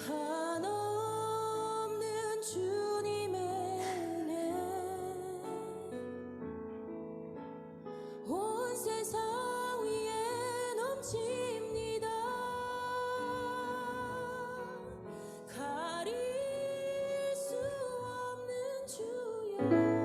한없는 주님의 은혜 온 세상 위에 넘칩니다. 가릴 수 없는 주여.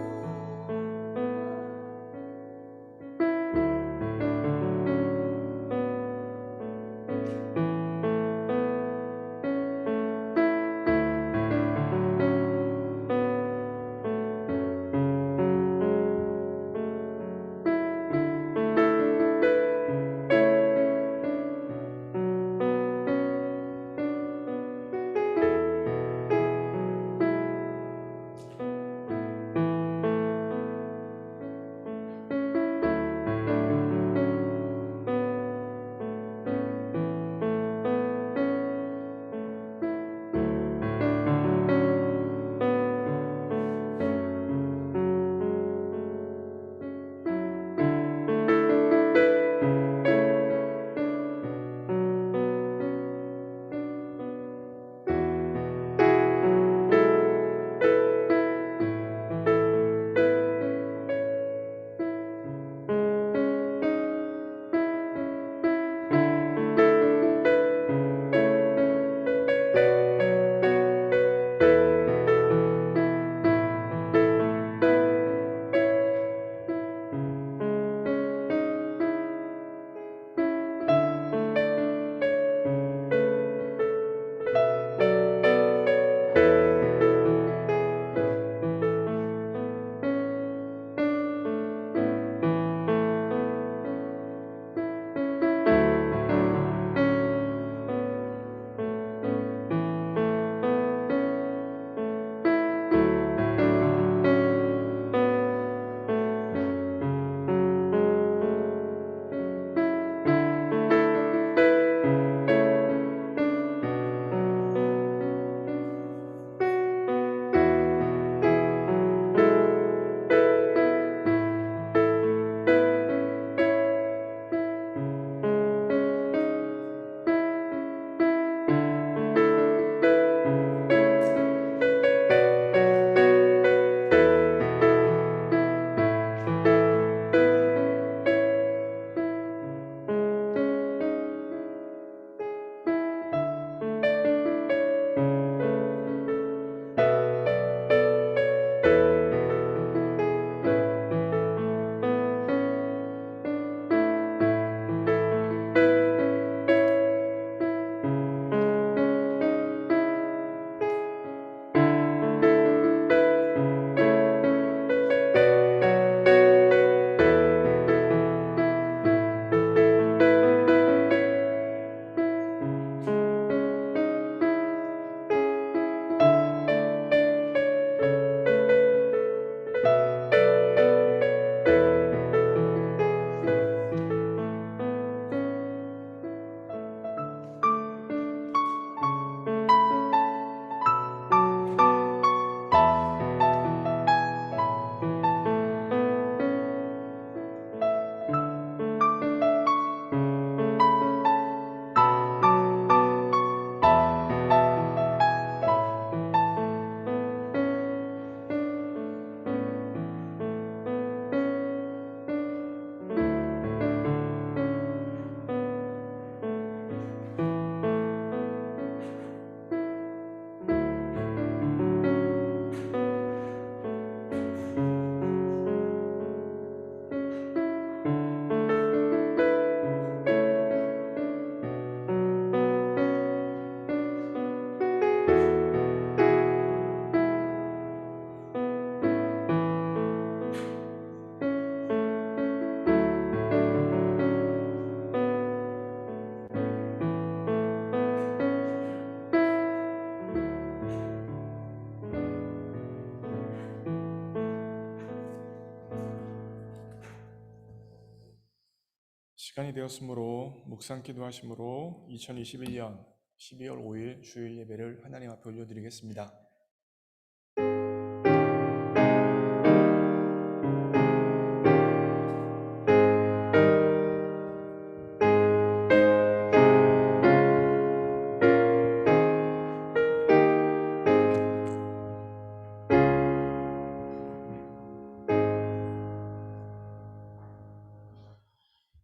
시간이 되었으므로 묵상 기도하심으로 2021년 12월 5일 주일 예배를 하나님 앞에 올려드리겠습니다.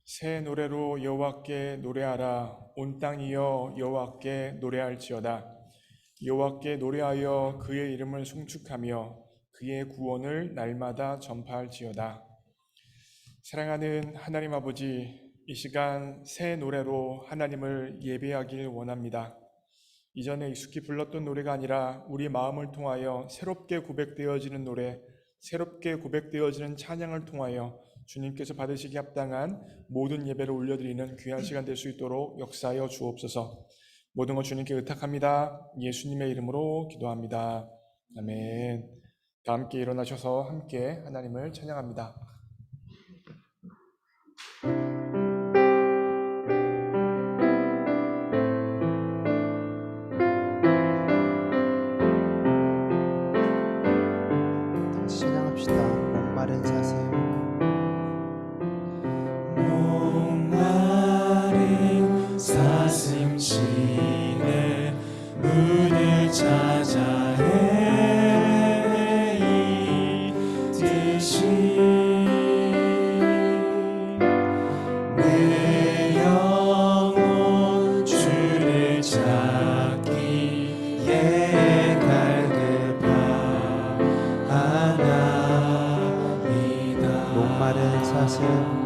새 노래로 여호와께 노래하라. 온 땅이여 여호와께 노래할지어다. 여호와께 노래하여 그의 이름을 송축하며 그의 구원을 날마다 전파할지어다. 사랑하는 하나님 아버지, 이 시간 새 노래로 하나님을 예배하길 원합니다. 이전에 익숙히 불렀던 노래가 아니라 우리 마음을 통하여 새롭게 고백되어지는 노래, 새롭게 고백되어지는 찬양을 통하여 주님께서 받으시기 합당한 모든 예배를 올려드리는 귀한 시간 될 수 있도록 역사하여 주옵소서. 모든 것 주님께 의탁합니다. 예수님의 이름으로 기도합니다. 아멘. 다 함께 일어나셔서 함께 하나님을 찬양합니다. 다시 찬양합시다. 목마른 사슴. 목마른 사슴 시내 문을 찾아 헤매이듯이 내 영혼 주를 찾기에 갈급하나이다. 목마른 사슴.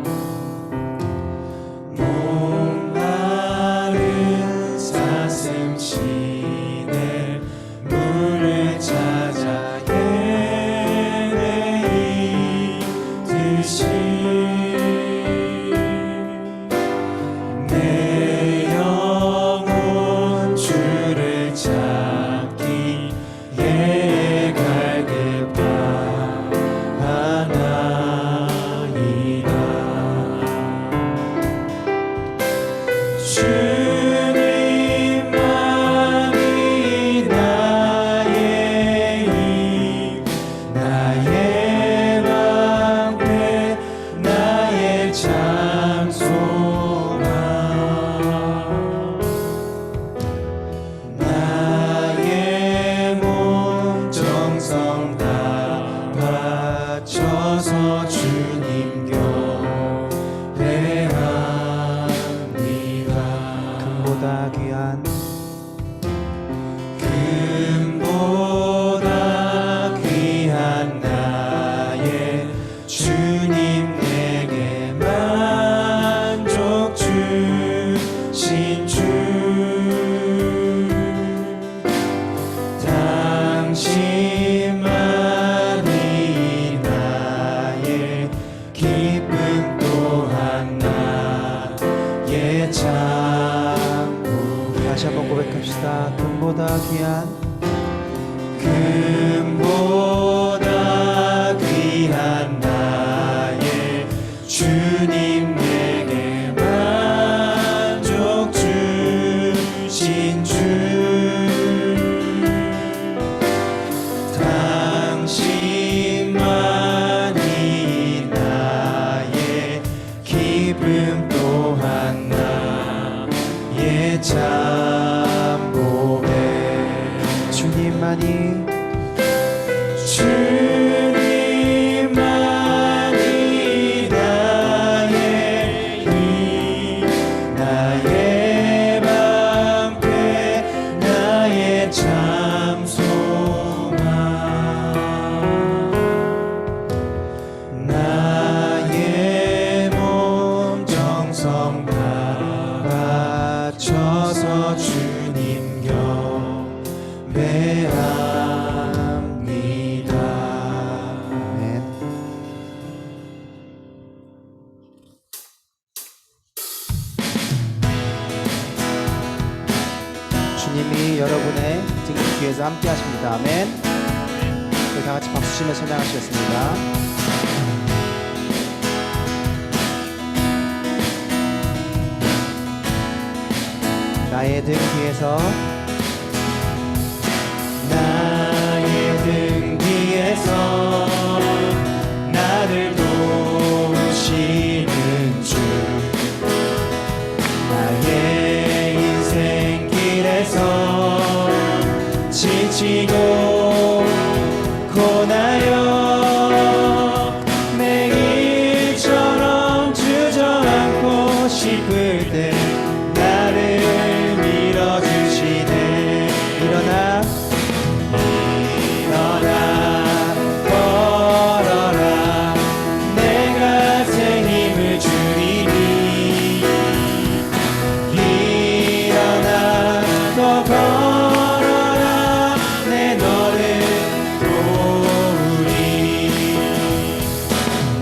목마른 사슴 시내 물을 찾아 헤매이듯이 내 영혼 주를 찾기에 갈급하나이다. 주님만이 나의 힘, 나의 방패, 나의 참 소망, 나의 몸 정성 다 바쳐서 주님 경배합니다. 금보다 귀한 금보다 귀한 나의 주님, 내게 만족 주신 주, 당신만이 나의 기쁨 또한 나의 참 다시 한번 고백합시다. 금보다 귀한 금보다 귀한 나의 주님, 내게 만족 주신 주, 당신만이 나의 기쁨 또한 나의 참 고백. 주님만이 주님만이 나의 힘, 나의 방패, 나의 참 소망, 나의 몸 정성 다 바쳐서 주님 경배합니다. 아멘. 주님이 여러분의 등 뒤에서 함께 하십니다. 아멘. 우리 다 같이 박수 치며 찬양하시겠습니다. 나의 등 뒤에서 나의 등 뒤에서 나를 도우시는 주, 나의 인생 길에서 지치고 고나여 매일처럼 주저앉고 때 나를 밀어주시네. 일어나 걸어라 내가 새 힘을 주리니. 일어나 더 걸어라 내 너를 도우리.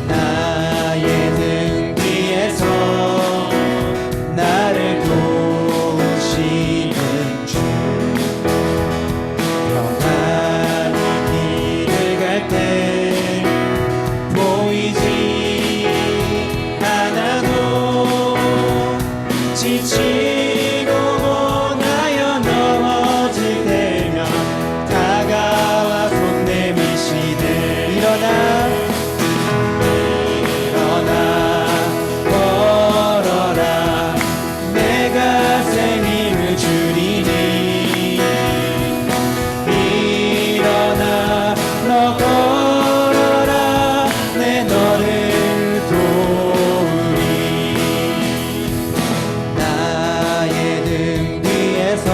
나의 등 뒤에서 나를 도우시는 주. 험한 길을 갈 때 보이지 않아도 지치고 고나여 넘어질 때면 다가와 손 내미시네. 일어나 걸어라 내가 새 힘을 주리니. 일어나 너 걸어라 내 너를 도우리. 나의 등 뒤에서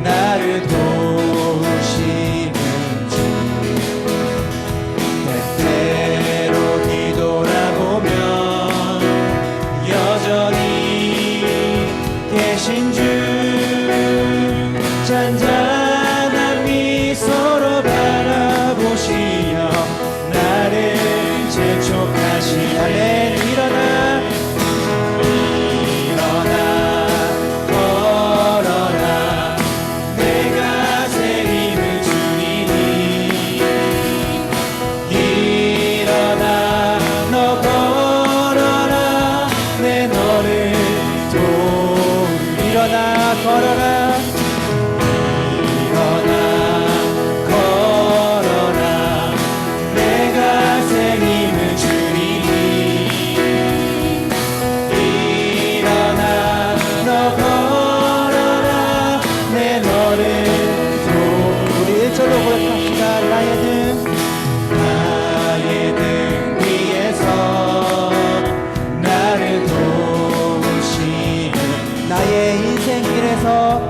나를 도우시는 주. 때때로 뒤돌아보면 여전히 계신 주. 잔잔한 미소로 바라보시며 나를 재촉하시네. 일어나 걸어라 내가 새 힘을 주리니. 일어나 너 걸어라 내 너를 도우리. 일어나 걸어라 걸어라 내가 새 힘을 주리니. 일어나 너 걸어라 내 너를 도우리. 우리 1절로 고백합시다. 나의 등 위에서 나를 도우시는 나의 인생 길에서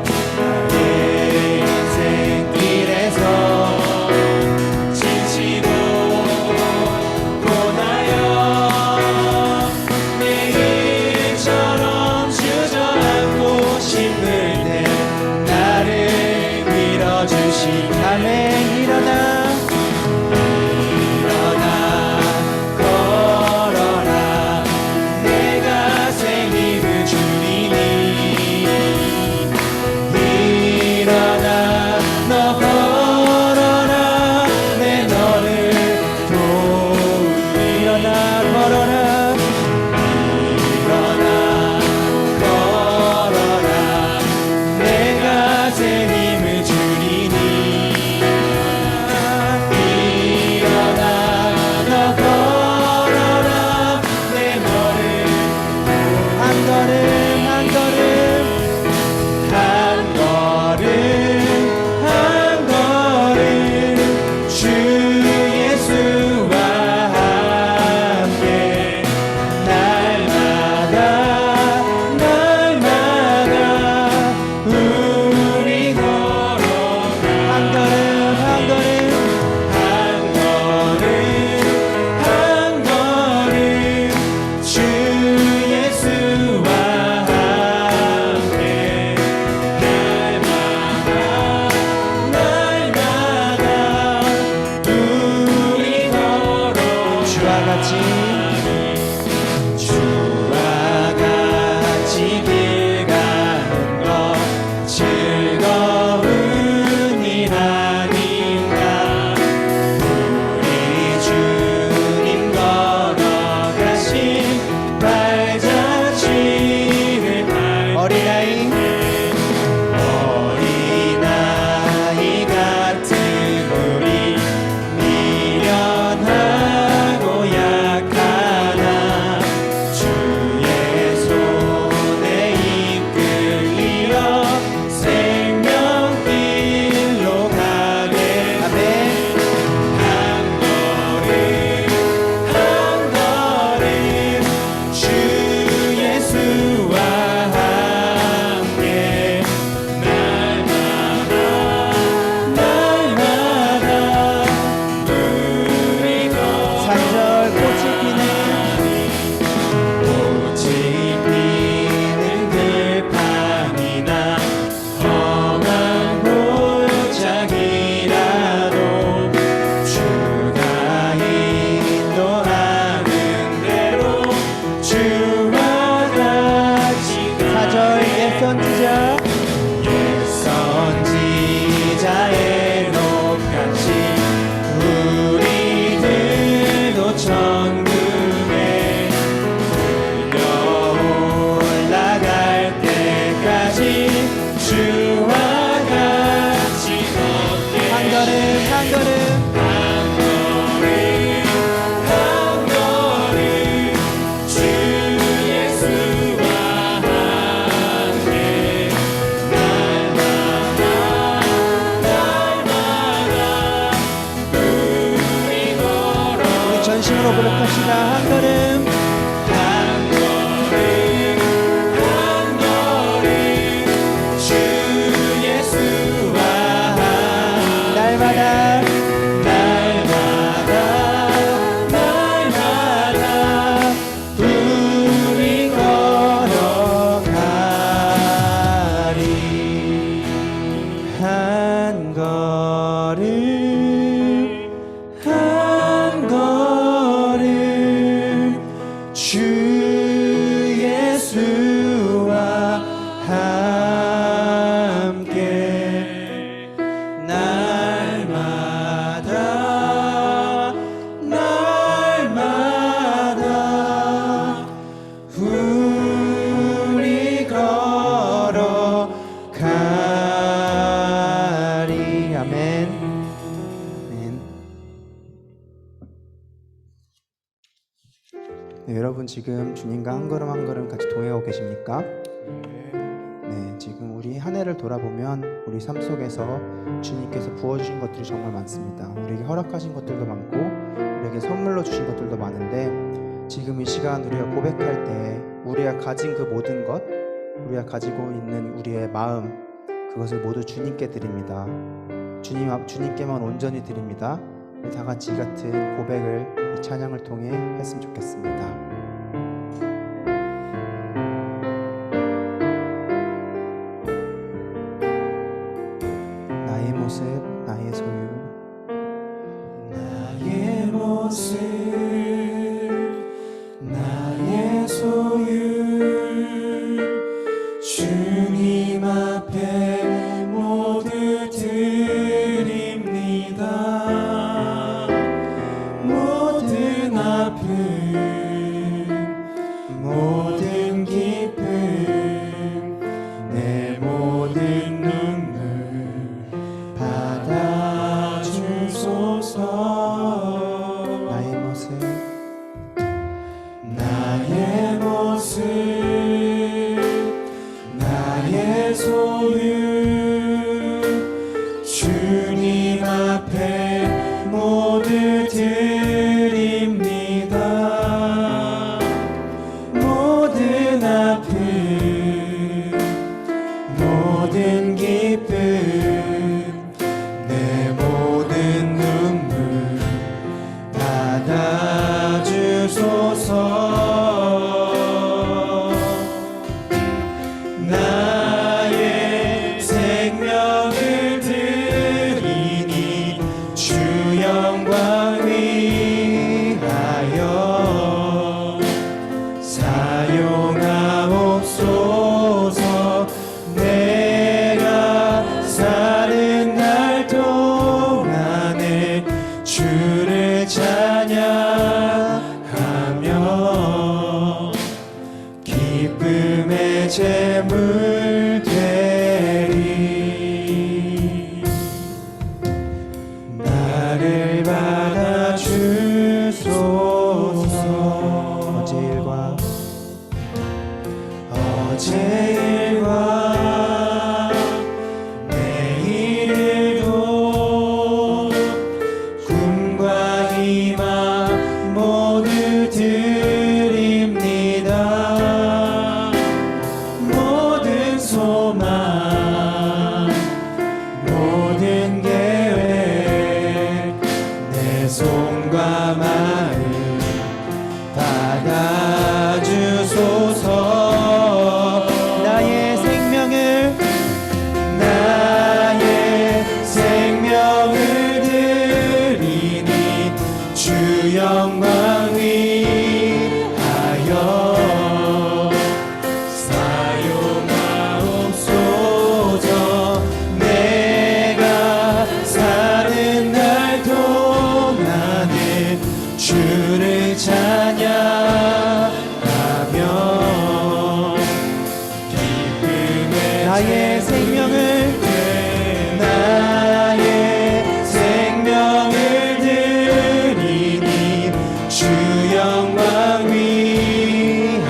선지자 선지자의 높같이 우리들도 천국에 들려 올라갈 때까지 주와 같이 걷게 한 걸음 한 걸음 한 걸음 주 예수와 함께 날마다 우리 걸어 우리 전심으로 고백합시다. 한 걸음 한 걸음 주 예수와 날마다 날마다 우리 걸어가리 한 걸음 한 걸음 주 예수와 함께 날마다 날마다 우리 걸어가리 아멘. 아멘. 네, 여러분 지금 주님과 한 걸음 한 걸음 같이 동행하고 계십니까? 네, 지금 우리 한 해를 돌아보면 우리 삶 속에서 주님께서 부어주신 것들이 정말 많습니다. 우리에게 허락하신 것들도 많고 우리에게 선물로 주신 것들도 많은데 지금 이 시간 우리가 고백할 때 우리가 가진 그 모든 것, 우리가 가지고 있는 우리의 마음, 그것을 모두 주님께 드립니다. 주님께만 온전히 드립니다. 우리 다 같이 이 같은 고백을 이 찬양을 통해 했으면 좋겠습니다. 나의 모습, 나의 소유, 나의 모습 나의 소유 주님 앞에 모두 드립니다 모든 아픔 모든 기쁨 내 모든 눈물 받아주소서 나의 모습, 나의 모습 나의 소유 주님 앞에 모두 드립니다 모든 아픔 모든 기쁨 내 모든 눈물 받아주소서 나의 생명을 드리니 주 영광 위하여 사용하옵소서 내가 사는 날 동안에 주를 찬양하며 기쁨의 제물 되리 나를 받아주소서 어제 일과 내일도 꿈과 희망 모두 드립니다 모든 소망 모든 계획 내 손과 마음 받아주소서 나의 생명을 나의 생명을 드리니 주 영광 위하여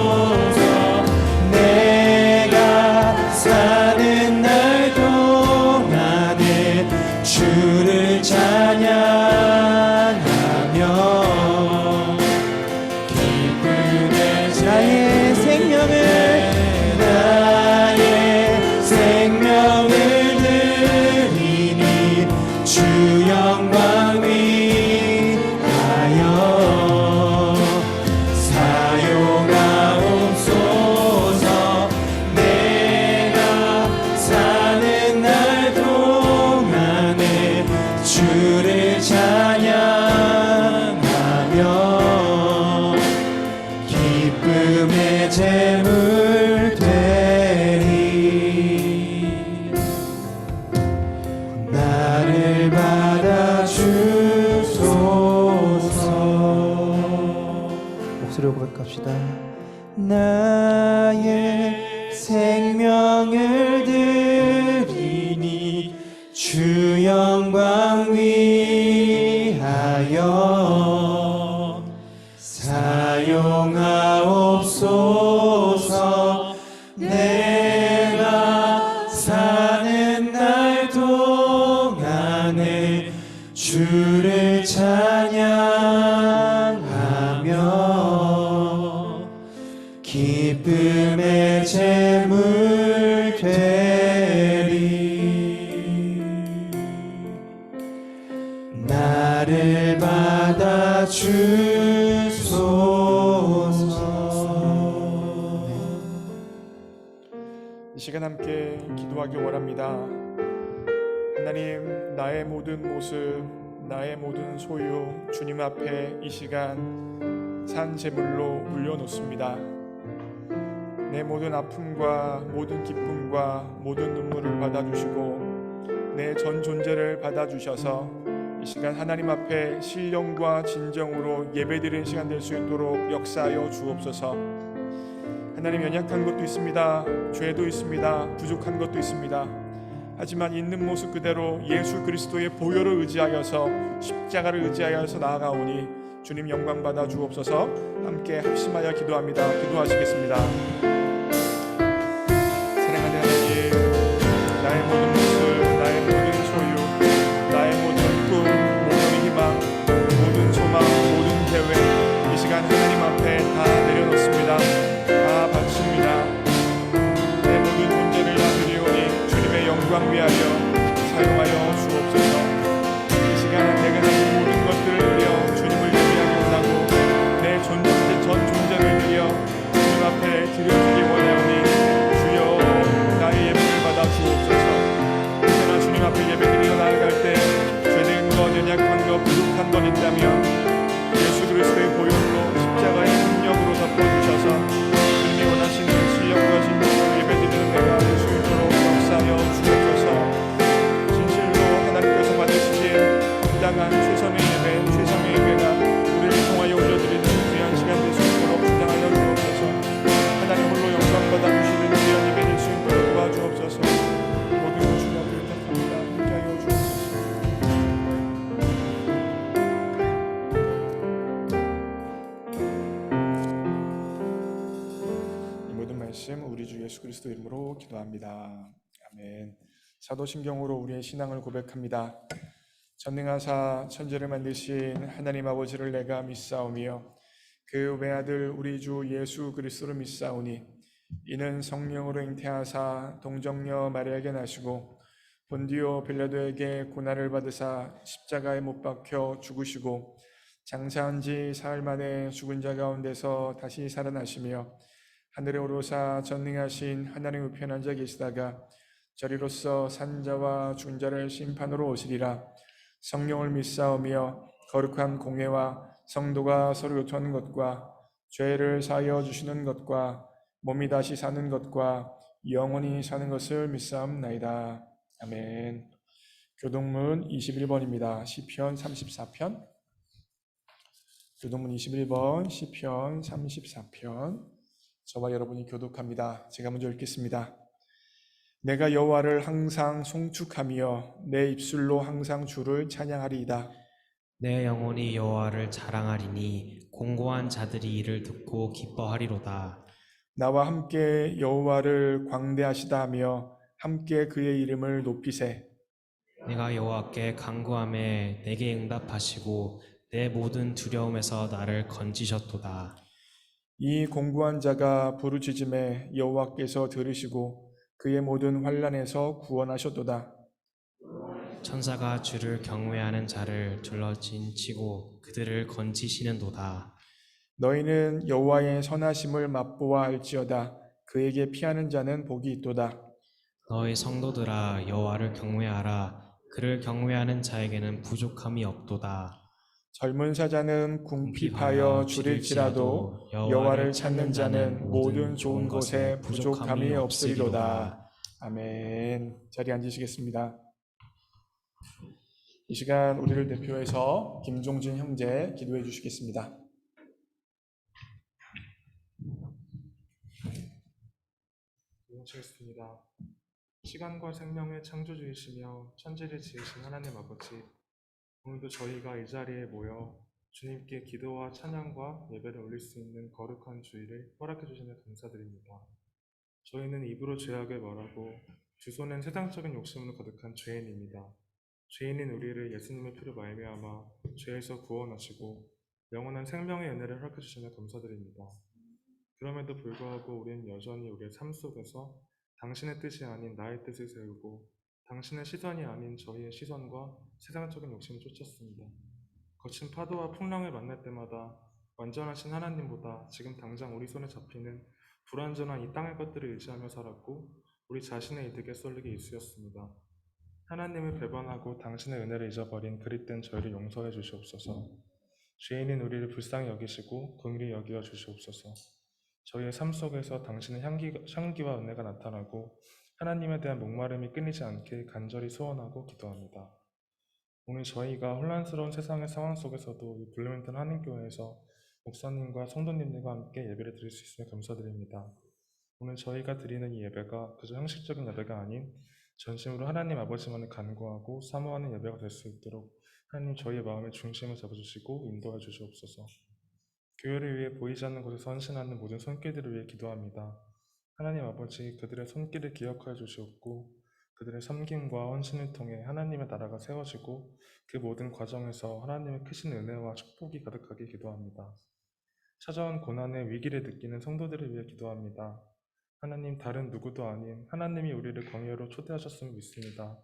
사용하옵소서. 내가 사는 날 동안에 주를 찬양하며 기쁨의 나의 생명을 드리니 주 영광 위하여 사용하옵소서. 내가 사는 날 동안에 주를 찬양하며 기쁨의 제물 되리. 나를 받아주소서. 목소리로 고백합시다. 나의 생명을 드리니 주 영광 위하여 사용하옵소서. 내가 사는 날 동안에 주를 찬양하며 기쁨의 제물 되리. 나를 받아주소서. 이 시간 함께 기도하기 원합니다. 하나님, 나의 모든 모습, 나의 모든 소유 주님 앞에 이 시간 산 제물로 올려놓습니다. 내 모든 아픔과 모든 기쁨과 모든 눈물을 받아주시고 내 전 존재를 받아주셔서 이 시간 하나님 앞에 신령과 진정으로 예배드리는 시간 될 수 있도록 역사하여 주옵소서. 하나님, 연약한 것도 있습니다. 죄도 있습니다. 부족한 것도 있습니다. 하지만 있는 모습 그대로 예수 그리스도의 보혈을 의지하여서 십자가를 의지하여서 나아가오니 주님 영광 받아 주옵소서. 함께 합심하여 기도합니다. 기도하시겠습니다. 사랑하는 하나님, 나의 모든 모습, 나의 모든 소유, 나의 모든 꿈, 모든 희망, 모든 소망, 모든 계획 이 시간 하나님 앞에 다 내려놓습니다. 다 바칩니다. 내 모든 존재를 다 드리오니 주님의 영광 위하여 사용하여 주옵소서. 이 시간 내가 가진 모든 것들을 드려 주님을 예배하기 원하고 내 전 존재를 드려 주님 앞에 드려주기 원하오니 주여 나의 예배를 받아 주옵소서. 언제나 주님 앞에 예배드리러 나아갈 때 죄된 것, 연약한 것, 부족한 것 있다면 예수 그리스도의 보혈로 십자가의 능력으로 덮어주셔서 주님이 원하시는 신령과 진정으로 예배드리는 내가 될 수 있도록 역사하여 주옵소서. 진실로 하나님께서 받으시기에 합당한 최선의 예배, 최선의 예배가 우리를 통하여 올려드리는 귀한 시간 될 수 있도록 주장하여 주옵소서. 하나님 홀로 영광 받아주시는 귀한 예배 될 수 있도록 도와주옵소서. 모든 주님 앞에 부탁합니다. 함께하여 주옵소서. 이 모든 말씀 우리 주 예수 그리스도 이름으로 기도합니다. 아멘. 사도신경으로 우리의 신앙을 고백합니다. 전능하사 천지를 만드신 하나님 아버지를 내가 믿사오며 그 외아들 우리 주 예수 그리스도를 믿사오니 이는 성령으로 잉태하사 동정녀 마리아에게 나시고 본디오 빌라도에게 고난을 받으사 십자가에 못 박혀 죽으시고 장사한 지 사흘 만에 죽은 자 가운데서 다시 살아나시며 하늘에 오르사 전능하신 하나님 우편에 앉아 계시다가 저리로서 산자와 죽은 자를 심판으로 오시리라. 성령을 믿사오며 거룩한 공회와 성도가 서로 교통하는 것과 죄를 사하여 주시는 것과 몸이 다시 사는 것과 영원히 사는 것을 믿사옵나이다. 아멘. 교동문 21번입니다. 시편 34편. 교동문 21번, 시편 34편. 저와 여러분이 교독합니다. 제가 먼저 읽겠습니다. 내가 여호와를 항상 송축하며 내 입술로 항상 주를 찬양하리이다. 내 영혼이 여호와를 자랑하리니 공고한 자들이 이를 듣고 기뻐하리로다. 나와 함께 여호와를 광대하시다 하며 함께 그의 이름을 높이세. 내가 여호와께 간구하매 내게 응답하시고 내 모든 두려움에서 나를 건지셨도다. 이 공고한 자가 부르짖음에 여호와께서 들으시고 그의 모든 환난에서 구원하셨도다. 천사가 주를 경외하는 자를 둘러진 치고 그들을 건지시는도다. 너희는 여호와의 선하심을 맛보아 알지어다. 그에게 피하는 자는 복이 있도다. 너희 성도들아 여호와를 경외하라. 그를 경외하는 자에게는 부족함이 없도다. 젊은 사자는 궁핍하여 줄일지라도 여호와를 찾는 자는 모든 좋은 것에 부족함이 없으리로다. 아멘. 자리에 앉으시겠습니다. 이 시간 우리를 대표해서 김종진 형제 기도해 주시겠습니다. 기도하시겠습니다. 시간과 생명의 창조주이시며 천지를 지으신 하나님 아버지, 오늘도 저희가 이 자리에 모여 주님께 기도와 찬양과 예배를 올릴 수 있는 거룩한 주일을 허락해 주시며 감사드립니다. 저희는 입으로 죄악을 말하고 두 손엔 세상적인 욕심으로 가득한 죄인입니다. 죄인인 우리를 예수님의 피로 말미암아 죄에서 구원하시고 영원한 생명의 은혜를 허락해 주시며 감사드립니다. 그럼에도 불구하고 우리는 여전히 우리의 삶 속에서 당신의 뜻이 아닌 나의 뜻을 세우고 당신의 시선이 아닌 저희의 시선과 세상적인 욕심을 쫓았습니다. 거친 파도와 풍랑을 만날 때마다 완전하신 하나님보다 지금 당장 우리 손에 잡히는 불완전한 이 땅의 것들을 의지하며 살았고 우리 자신의 이득에 쏠리게 일쑤였습니다. 하나님을 배반하고 당신의 은혜를 잊어버린 그릇된 저희를 용서해 주시옵소서. 죄인인 우리를 불쌍히 여기시고 긍휼히 여기어 주시옵소서. 저희의 삶 속에서 당신의 향기와 은혜가 나타나고 하나님에 대한 목마름이 끊이지 않길 간절히 소원하고 기도합니다. 오늘 저희가 혼란스러운 세상의 상황 속에서도 이 블루민턴 한인교회에서 목사님과 성도님들과 함께 예배를 드릴 수 있으며 감사드립니다. 오늘 저희가 드리는 이 예배가 그저 형식적인 예배가 아닌 전심으로 하나님 아버지만을 간구하고 사모하는 예배가 될 수 있도록 하나님 저희의 마음의 중심을 잡아주시고 인도해 주시옵소서. 교회를 위해 보이지 않는 곳에서 헌신하는 모든 손길들을 위해 기도합니다. 하나님 아버지, 그들의 손길을 기억하여 주시옵고 그들의 섬김과 헌신을 통해 하나님의 나라가 세워지고 그 모든 과정에서 하나님의 크신 은혜와 축복이 가득하게 기도합니다. 찾아온 고난의 위기를 느끼는 성도들을 위해 기도합니다. 하나님, 다른 누구도 아닌 하나님이 우리를 광야로 초대하셨음을 믿습니다.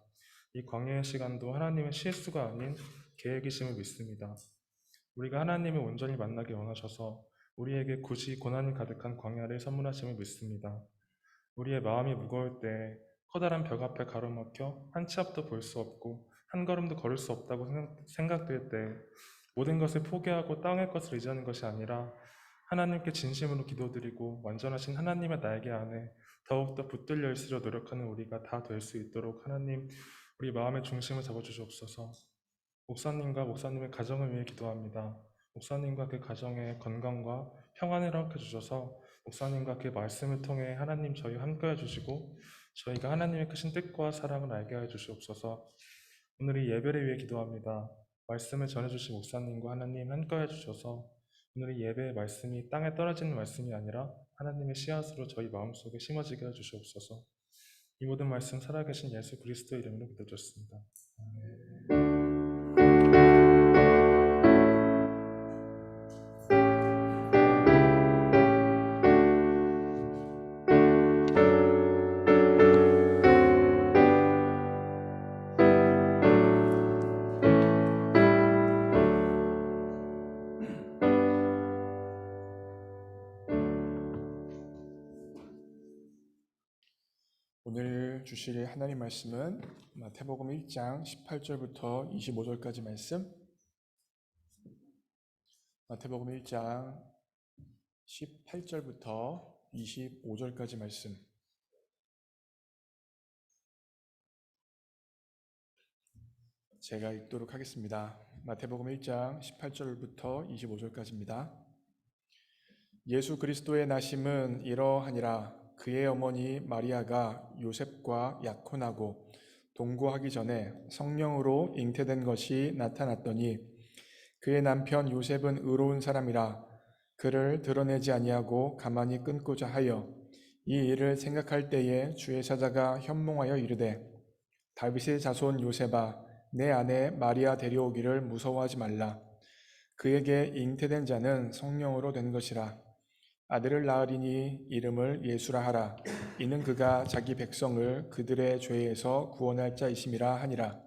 이 광야의 시간도 하나님의 실수가 아닌 계획이심을 믿습니다. 우리가 하나님을 온전히 만나기 원하셔서 우리에게 굳이 고난이 가득한 광야를 선물하심을 믿습니다. 우리의 마음이 무거울 때 커다란 벽 앞에 가로막혀 한 치 앞도 볼 수 없고 한 걸음도 걸을 수 없다고 생각될 때 모든 것을 포기하고 땅의 것을 의지하는 것이 아니라 하나님께 진심으로 기도드리고 완전하신 하나님의 날개 안에 더욱더 붙들려 있으려 노력하는 우리가 다 될 수 있도록 하나님, 우리 마음의 중심을 잡아주시옵소서. 목사님과 목사님의 가정을 위해 기도합니다. 목사님과 그 가정의 건강과 평안을 허락해 주셔서 목사님과 그 말씀을 통해 하나님 저희와 함께해 주시고 저희가 하나님의 크신 뜻과 사랑을 알게 해 주시옵소서. 오늘 이 예배를 위해 기도합니다. 말씀을 전해주신 목사님과 하나님 함께해 주셔서 오늘 이 예배의 말씀이 땅에 떨어지는 말씀이 아니라 하나님의 씨앗으로 저희 마음속에 심어지게 해 주시옵소서. 이 모든 말씀 살아계신 예수 그리스도 이름으로 기도드렸습니다. 오늘 주실 하나님 말씀은 마태복음 1장 18절부터 25절까지 말씀, 마태복음 1장 18절부터 25절까지 말씀, 제가 읽도록 하겠습니다. 마태복음 1장 18절부터 25절까지입니다. 예수 그리스도의 나심은 이러하니라. 그의 어머니 마리아가 요셉과 약혼하고 동거하기 전에 성령으로 잉태된 것이 나타났더니 그의 남편 요셉은 의로운 사람이라 그를 드러내지 아니하고 가만히 끊고자 하여 이 일을 생각할 때에 주의 사자가 현몽하여 이르되 다윗의 자손 요셉아 내 아내 마리아 데려오기를 무서워하지 말라. 그에게 잉태된 자는 성령으로 된 것이라. 아들을 낳으리니 이름을 예수라 하라. 이는 그가 자기 백성을 그들의 죄에서 구원할 자이심이라 하니라.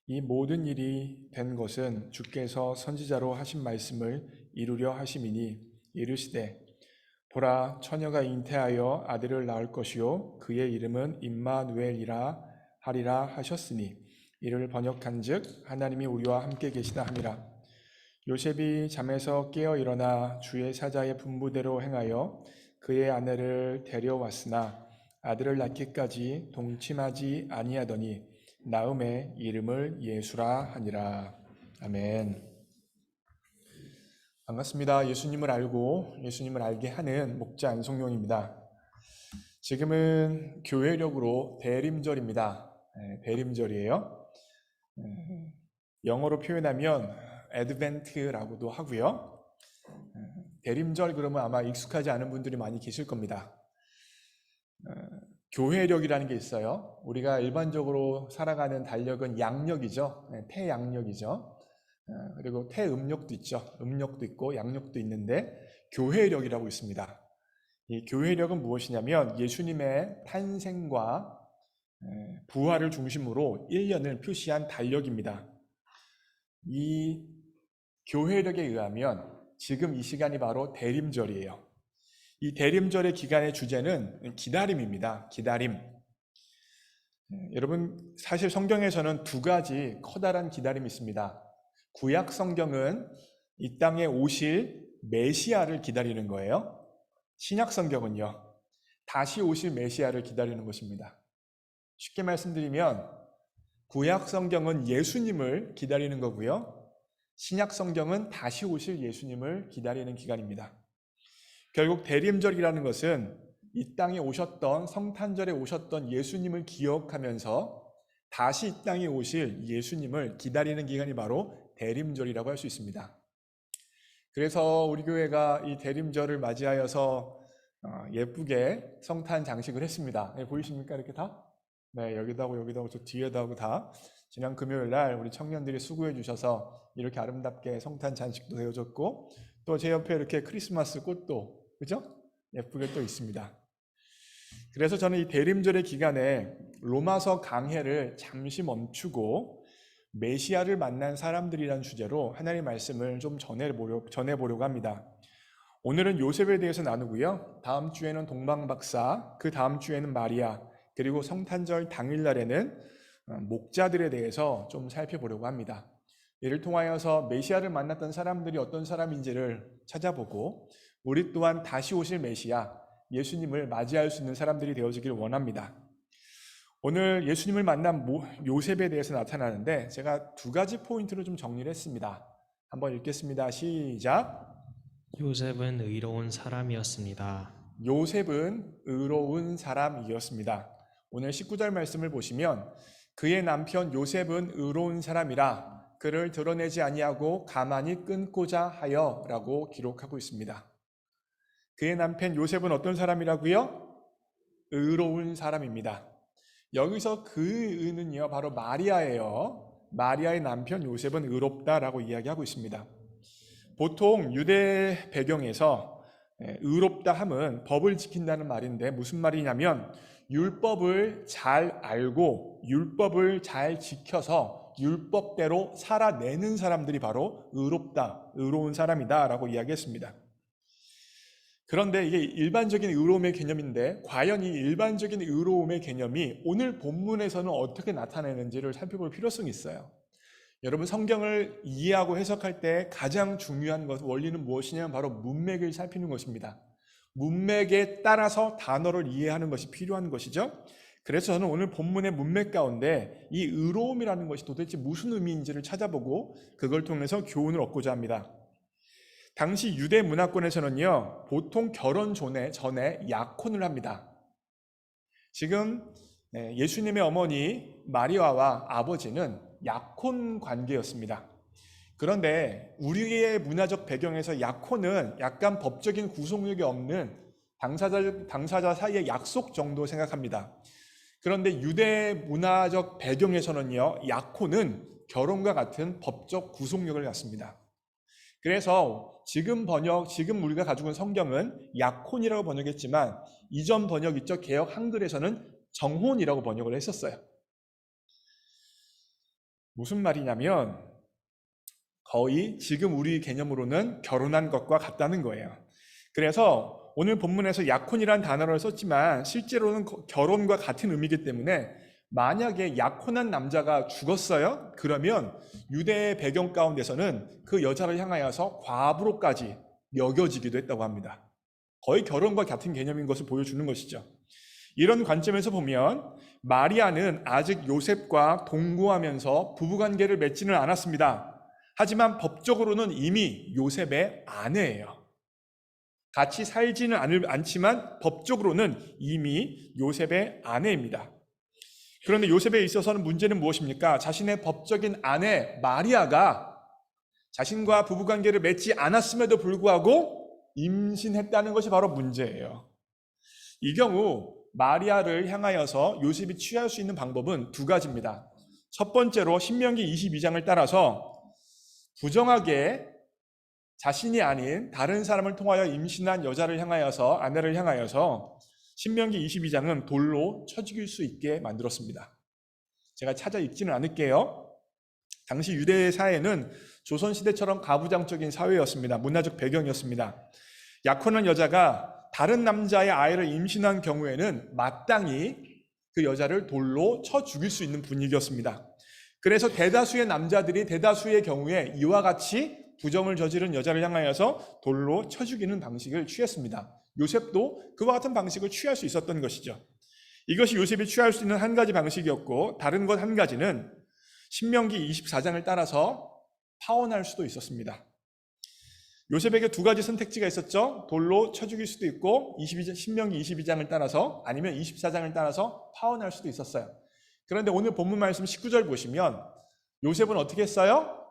이 모든 일이 된 것은 주께서 선지자로 하신 말씀을 이루려 하심이니 이르시되 보라 처녀가 잉태하여 아들을 낳을 것이요 그의 이름은 임마누엘이라 하리라 하셨으니 이를 번역한즉 하나님이 우리와 함께 계시다 함이라. 요셉이 잠에서 깨어 일어나 주의 사자의 분부대로 행하여 그의 아내를 데려왔으나 아들을 낳기까지 동침하지 아니하더니 나음의 이름을 예수라 하니라. 아멘. 반갑습니다. 예수님을 알고 예수님을 알게 하는 목자 안성용입니다. 지금은 교회력으로 대림절입니다. 대림절이에요. 영어로 표현하면 애드벤트라고도 하고요. 대림절 그러면 아마 익숙하지 않은 분들이 많이 계실 겁니다. 교회력이라는 게 있어요. 우리가 일반적으로 살아가는 달력은 양력이죠. 태양력이죠. 그리고 태음력도 있죠. 음력도 있고 양력도 있는데 교회력이라고 있습니다. 이 교회력은 무엇이냐면 예수님의 탄생과 부활을 중심으로 1년을 표시한 달력입니다. 이 교회력에 의하면 지금 이 시간이 바로 대림절이에요. 이 대림절의 기간의 주제는 기다림입니다. 기다림. 여러분 사실 성경에서는 두 가지 커다란 기다림이 있습니다. 구약 성경은 이 땅에 오실 메시아를 기다리는 거예요. 신약 성경은요. 다시 오실 메시아를 기다리는 것입니다. 쉽게 말씀드리면 구약 성경은 예수님을 기다리는 거고요. 신약 성경은 다시 오실 예수님을 기다리는 기간입니다. 결국 대림절이라는 것은 이 땅에 오셨던 성탄절에 오셨던 예수님을 기억하면서 다시 이 땅에 오실 예수님을 기다리는 기간이 바로 대림절이라고 할 수 있습니다. 그래서 우리 교회가 이 대림절을 맞이하여서 예쁘게 성탄 장식을 했습니다. 네, 보이십니까? 이렇게 다? 네, 여기도 하고 여기도 하고 저 뒤에도 하고 다 지난 금요일 날 우리 청년들이 수고해 주셔서 이렇게 아름답게 성탄 장식도 되어졌고 또 제 옆에 이렇게 크리스마스 꽃도 그죠? 예쁘게 또 있습니다. 그래서 저는 이 대림절의 기간에 로마서 강해를 잠시 멈추고 메시아를 만난 사람들이라는 주제로 하나님의 말씀을 좀 전해보려고 합니다. 오늘은 요셉에 대해서 나누고요. 다음 주에는 동방박사, 그 다음 주에는 마리아, 그리고 성탄절 당일날에는 목자들에 대해서 좀 살펴보려고 합니다. 이를 통하여서 메시아를 만났던 사람들이 어떤 사람인지를 찾아보고 우리 또한 다시 오실 메시아, 예수님을 맞이할 수 있는 사람들이 되어지길 원합니다. 오늘 예수님을 만난 요셉에 대해서 나타나는데 제가 두 가지 포인트를 좀 정리를 했습니다. 한번 읽겠습니다. 시작. 요셉은 의로운 사람이었습니다. 요셉은 의로운 사람이었습니다. 오늘 19절 말씀을 보시면 그의 남편 요셉은 의로운 사람이라 그를 드러내지 아니하고 가만히 끊고자 하여 라고 기록하고 있습니다. 그의 남편 요셉은 어떤 사람이라고요? 의로운 사람입니다. 여기서 그 의는요 바로 마리아예요. 마리아의 남편 요셉은 의롭다라고 이야기하고 있습니다. 보통 유대 배경에서 의롭다 함은 법을 지킨다는 말인데 무슨 말이냐면 율법을 잘 알고 율법을 잘 지켜서 율법대로 살아내는 사람들이 바로 의롭다, 의로운 사람이다 라고 이야기했습니다. 그런데 이게 일반적인 의로움의 개념인데 과연 이 일반적인 의로움의 개념이 오늘 본문에서는 어떻게 나타내는지를 살펴볼 필요성이 있어요. 여러분 성경을 이해하고 해석할 때 가장 중요한 원리는 무엇이냐면 바로 문맥을 살피는 것입니다. 문맥에 따라서 단어를 이해하는 것이 필요한 것이죠. 그래서 저는 오늘 본문의 문맥 가운데 이 의로움이라는 것이 도대체 무슨 의미인지를 찾아보고 그걸 통해서 교훈을 얻고자 합니다. 당시 유대 문화권에서는요, 보통 결혼 전에 약혼을 합니다. 지금 예수님의 어머니 마리아와 아버지는 약혼 관계였습니다. 그런데 우리의 문화적 배경에서 약혼은 약간 법적인 구속력이 없는 당사자 사이의 약속 정도 생각합니다. 그런데 유대 문화적 배경에서는요, 약혼은 결혼과 같은 법적 구속력을 갖습니다. 그래서 지금 우리가 가지고 있는 성경은 약혼이라고 번역했지만 이전 번역 있죠? 개역 한글에서는 정혼이라고 번역을 했었어요. 무슨 말이냐면 거의 지금 우리 개념으로는 결혼한 것과 같다는 거예요. 그래서 오늘 본문에서 약혼이라는 단어를 썼지만 실제로는 결혼과 같은 의미이기 때문에 만약에 약혼한 남자가 죽었어요? 그러면 유대의 배경 가운데서는 그 여자를 향하여서 과부로까지 여겨지기도 했다고 합니다. 거의 결혼과 같은 개념인 것을 보여주는 것이죠. 이런 관점에서 보면 마리아는 아직 요셉과 동거하면서 부부관계를 맺지는 않았습니다. 하지만 법적으로는 이미 요셉의 아내예요. 같이 살지는 않지만 법적으로는 이미 요셉의 아내입니다. 그런데 요셉에 있어서는 문제는 무엇입니까? 자신의 법적인 아내 마리아가 자신과 부부관계를 맺지 않았음에도 불구하고 임신했다는 것이 바로 문제예요. 이 경우 마리아를 향하여서 요셉이 취할 수 있는 방법은 두 가지입니다. 첫 번째로 신명기 22장을 따라서 부정하게 자신이 아닌 다른 사람을 통하여 임신한 여자를 향하여서, 아내를 향하여서 신명기 22장은 돌로 쳐 죽일 수 있게 만들었습니다. 제가 찾아 읽지는 않을게요. 당시 유대 사회는 조선시대처럼 가부장적인 사회였습니다. 문화적 배경이었습니다. 약혼한 여자가 다른 남자의 아이를 임신한 경우에는 마땅히 그 여자를 돌로 쳐 죽일 수 있는 분위기였습니다. 그래서 대다수의 남자들이 대다수의 경우에 이와 같이 부정을 저지른 여자를 향하여서 돌로 쳐 죽이는 방식을 취했습니다. 요셉도 그와 같은 방식을 취할 수 있었던 것이죠. 이것이 요셉이 취할 수 있는 한 가지 방식이었고, 다른 것 한 가지는 신명기 24장을 따라서 파혼할 수도 있었습니다. 요셉에게 두 가지 선택지가 있었죠. 돌로 쳐 죽일 수도 있고 신명기 22장을 따라서, 아니면 24장을 따라서 파혼할 수도 있었어요. 그런데 오늘 본문 말씀 19절 보시면 요셉은 어떻게 했어요?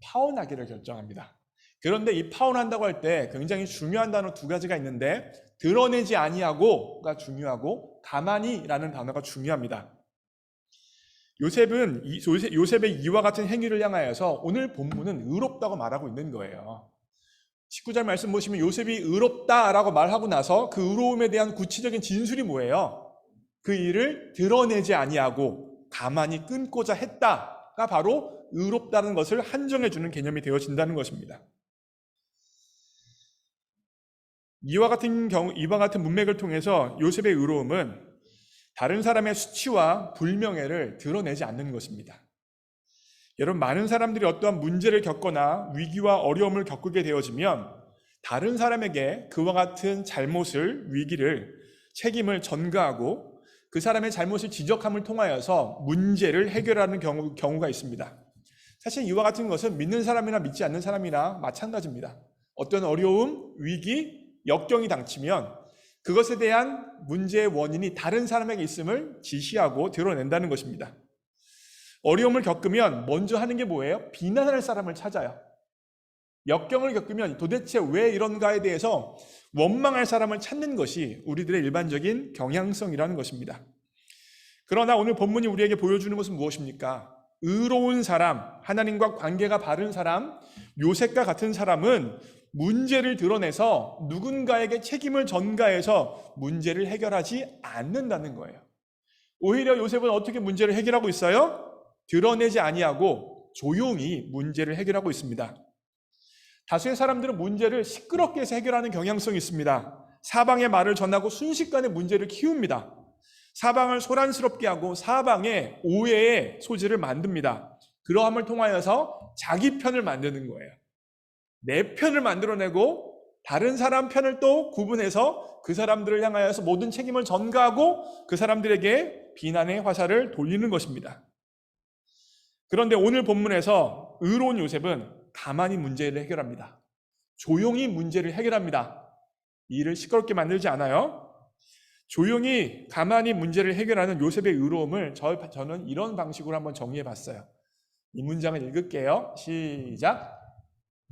파혼하기를 결정합니다. 그런데 이 파혼한다고 할 때 굉장히 중요한 단어 두 가지가 있는데, 드러내지 아니하고가 중요하고 가만히라는 단어가 중요합니다. 요셉의 이와 같은 행위를 향하여서 오늘 본문은 의롭다고 말하고 있는 거예요. 19절 말씀 보시면 요셉이 의롭다라고 말하고 나서 그 의로움에 대한 구체적인 진술이 뭐예요? 그 일을 드러내지 아니하고 가만히 끊고자 했다가 바로 의롭다는 것을 한정해주는 개념이 되어진다는 것입니다. 이와 같은 문맥을 통해서 요셉의 의로움은 다른 사람의 수치와 불명예를 드러내지 않는 것입니다. 여러분, 많은 사람들이 어떠한 문제를 겪거나 위기와 어려움을 겪게 되어지면 다른 사람에게 그와 같은 위기를, 책임을 전가하고 그 사람의 잘못을 지적함을 통하여서 문제를 해결하는 경우가 있습니다. 사실 이와 같은 것은 믿는 사람이나 믿지 않는 사람이나 마찬가지입니다. 어떤 어려움, 위기, 역경이 닥치면 그것에 대한 문제의 원인이 다른 사람에게 있음을 지시하고 드러낸다는 것입니다. 어려움을 겪으면 먼저 하는 게 뭐예요? 비난할 사람을 찾아요. 역경을 겪으면 도대체 왜 이런가에 대해서 원망할 사람을 찾는 것이 우리들의 일반적인 경향성이라는 것입니다. 그러나 오늘 본문이 우리에게 보여주는 것은 무엇입니까? 의로운 사람, 하나님과 관계가 바른 사람, 요셉과 같은 사람은 문제를 드러내서 누군가에게 책임을 전가해서 문제를 해결하지 않는다는 거예요. 오히려 요셉은 어떻게 문제를 해결하고 있어요? 드러내지 아니하고 조용히 문제를 해결하고 있습니다. 다수의 사람들은 문제를 시끄럽게 해서 해결하는 경향성이 있습니다. 사방의 말을 전하고 순식간에 문제를 키웁니다. 사방을 소란스럽게 하고 사방에 오해의 소지를 만듭니다. 그러함을 통하여서 자기 편을 만드는 거예요. 내 편을 만들어내고 다른 사람 편을 또 구분해서 그 사람들을 향하여서 모든 책임을 전가하고 그 사람들에게 비난의 화살을 돌리는 것입니다. 그런데 오늘 본문에서 의로운 요셉은 가만히 문제를 해결합니다. 조용히 문제를 해결합니다. 일을 시끄럽게 만들지 않아요. 조용히 가만히 문제를 해결하는 요셉의 의로움을 저는 이런 방식으로 한번 정리해 봤어요. 이 문장을 읽을게요. 시작.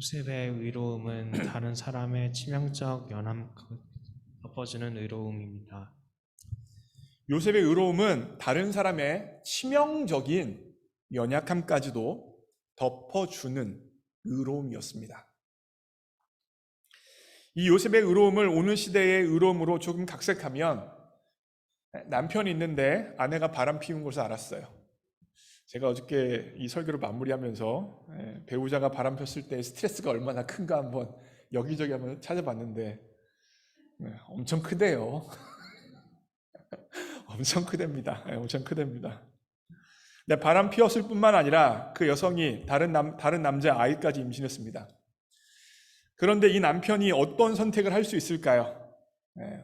요셉의 의로움은 다른 사람의 치명적 연함 덮어주는 의로움입니다. 요셉의 의로움은 다른 사람의 치명적인 연약함까지도 덮어주는 의로움이었습니다. 이 요셉의 의로움을 오늘 시대의 의로움으로 조금 각색하면 남편이 있는데 아내가 바람 피운 것을 알았어요. 제가 어저께 이 설교를 마무리하면서 배우자가 바람 폈을 때 스트레스가 얼마나 큰가 한번 여기저기 한번 찾아봤는데 엄청 크대요. 엄청 크답니다. 엄청 크답니다. 근데 바람 피웠을 뿐만 아니라 그 여성이 다른 남자 아이까지 임신했습니다. 그런데 이 남편이 어떤 선택을 할 수 있을까요?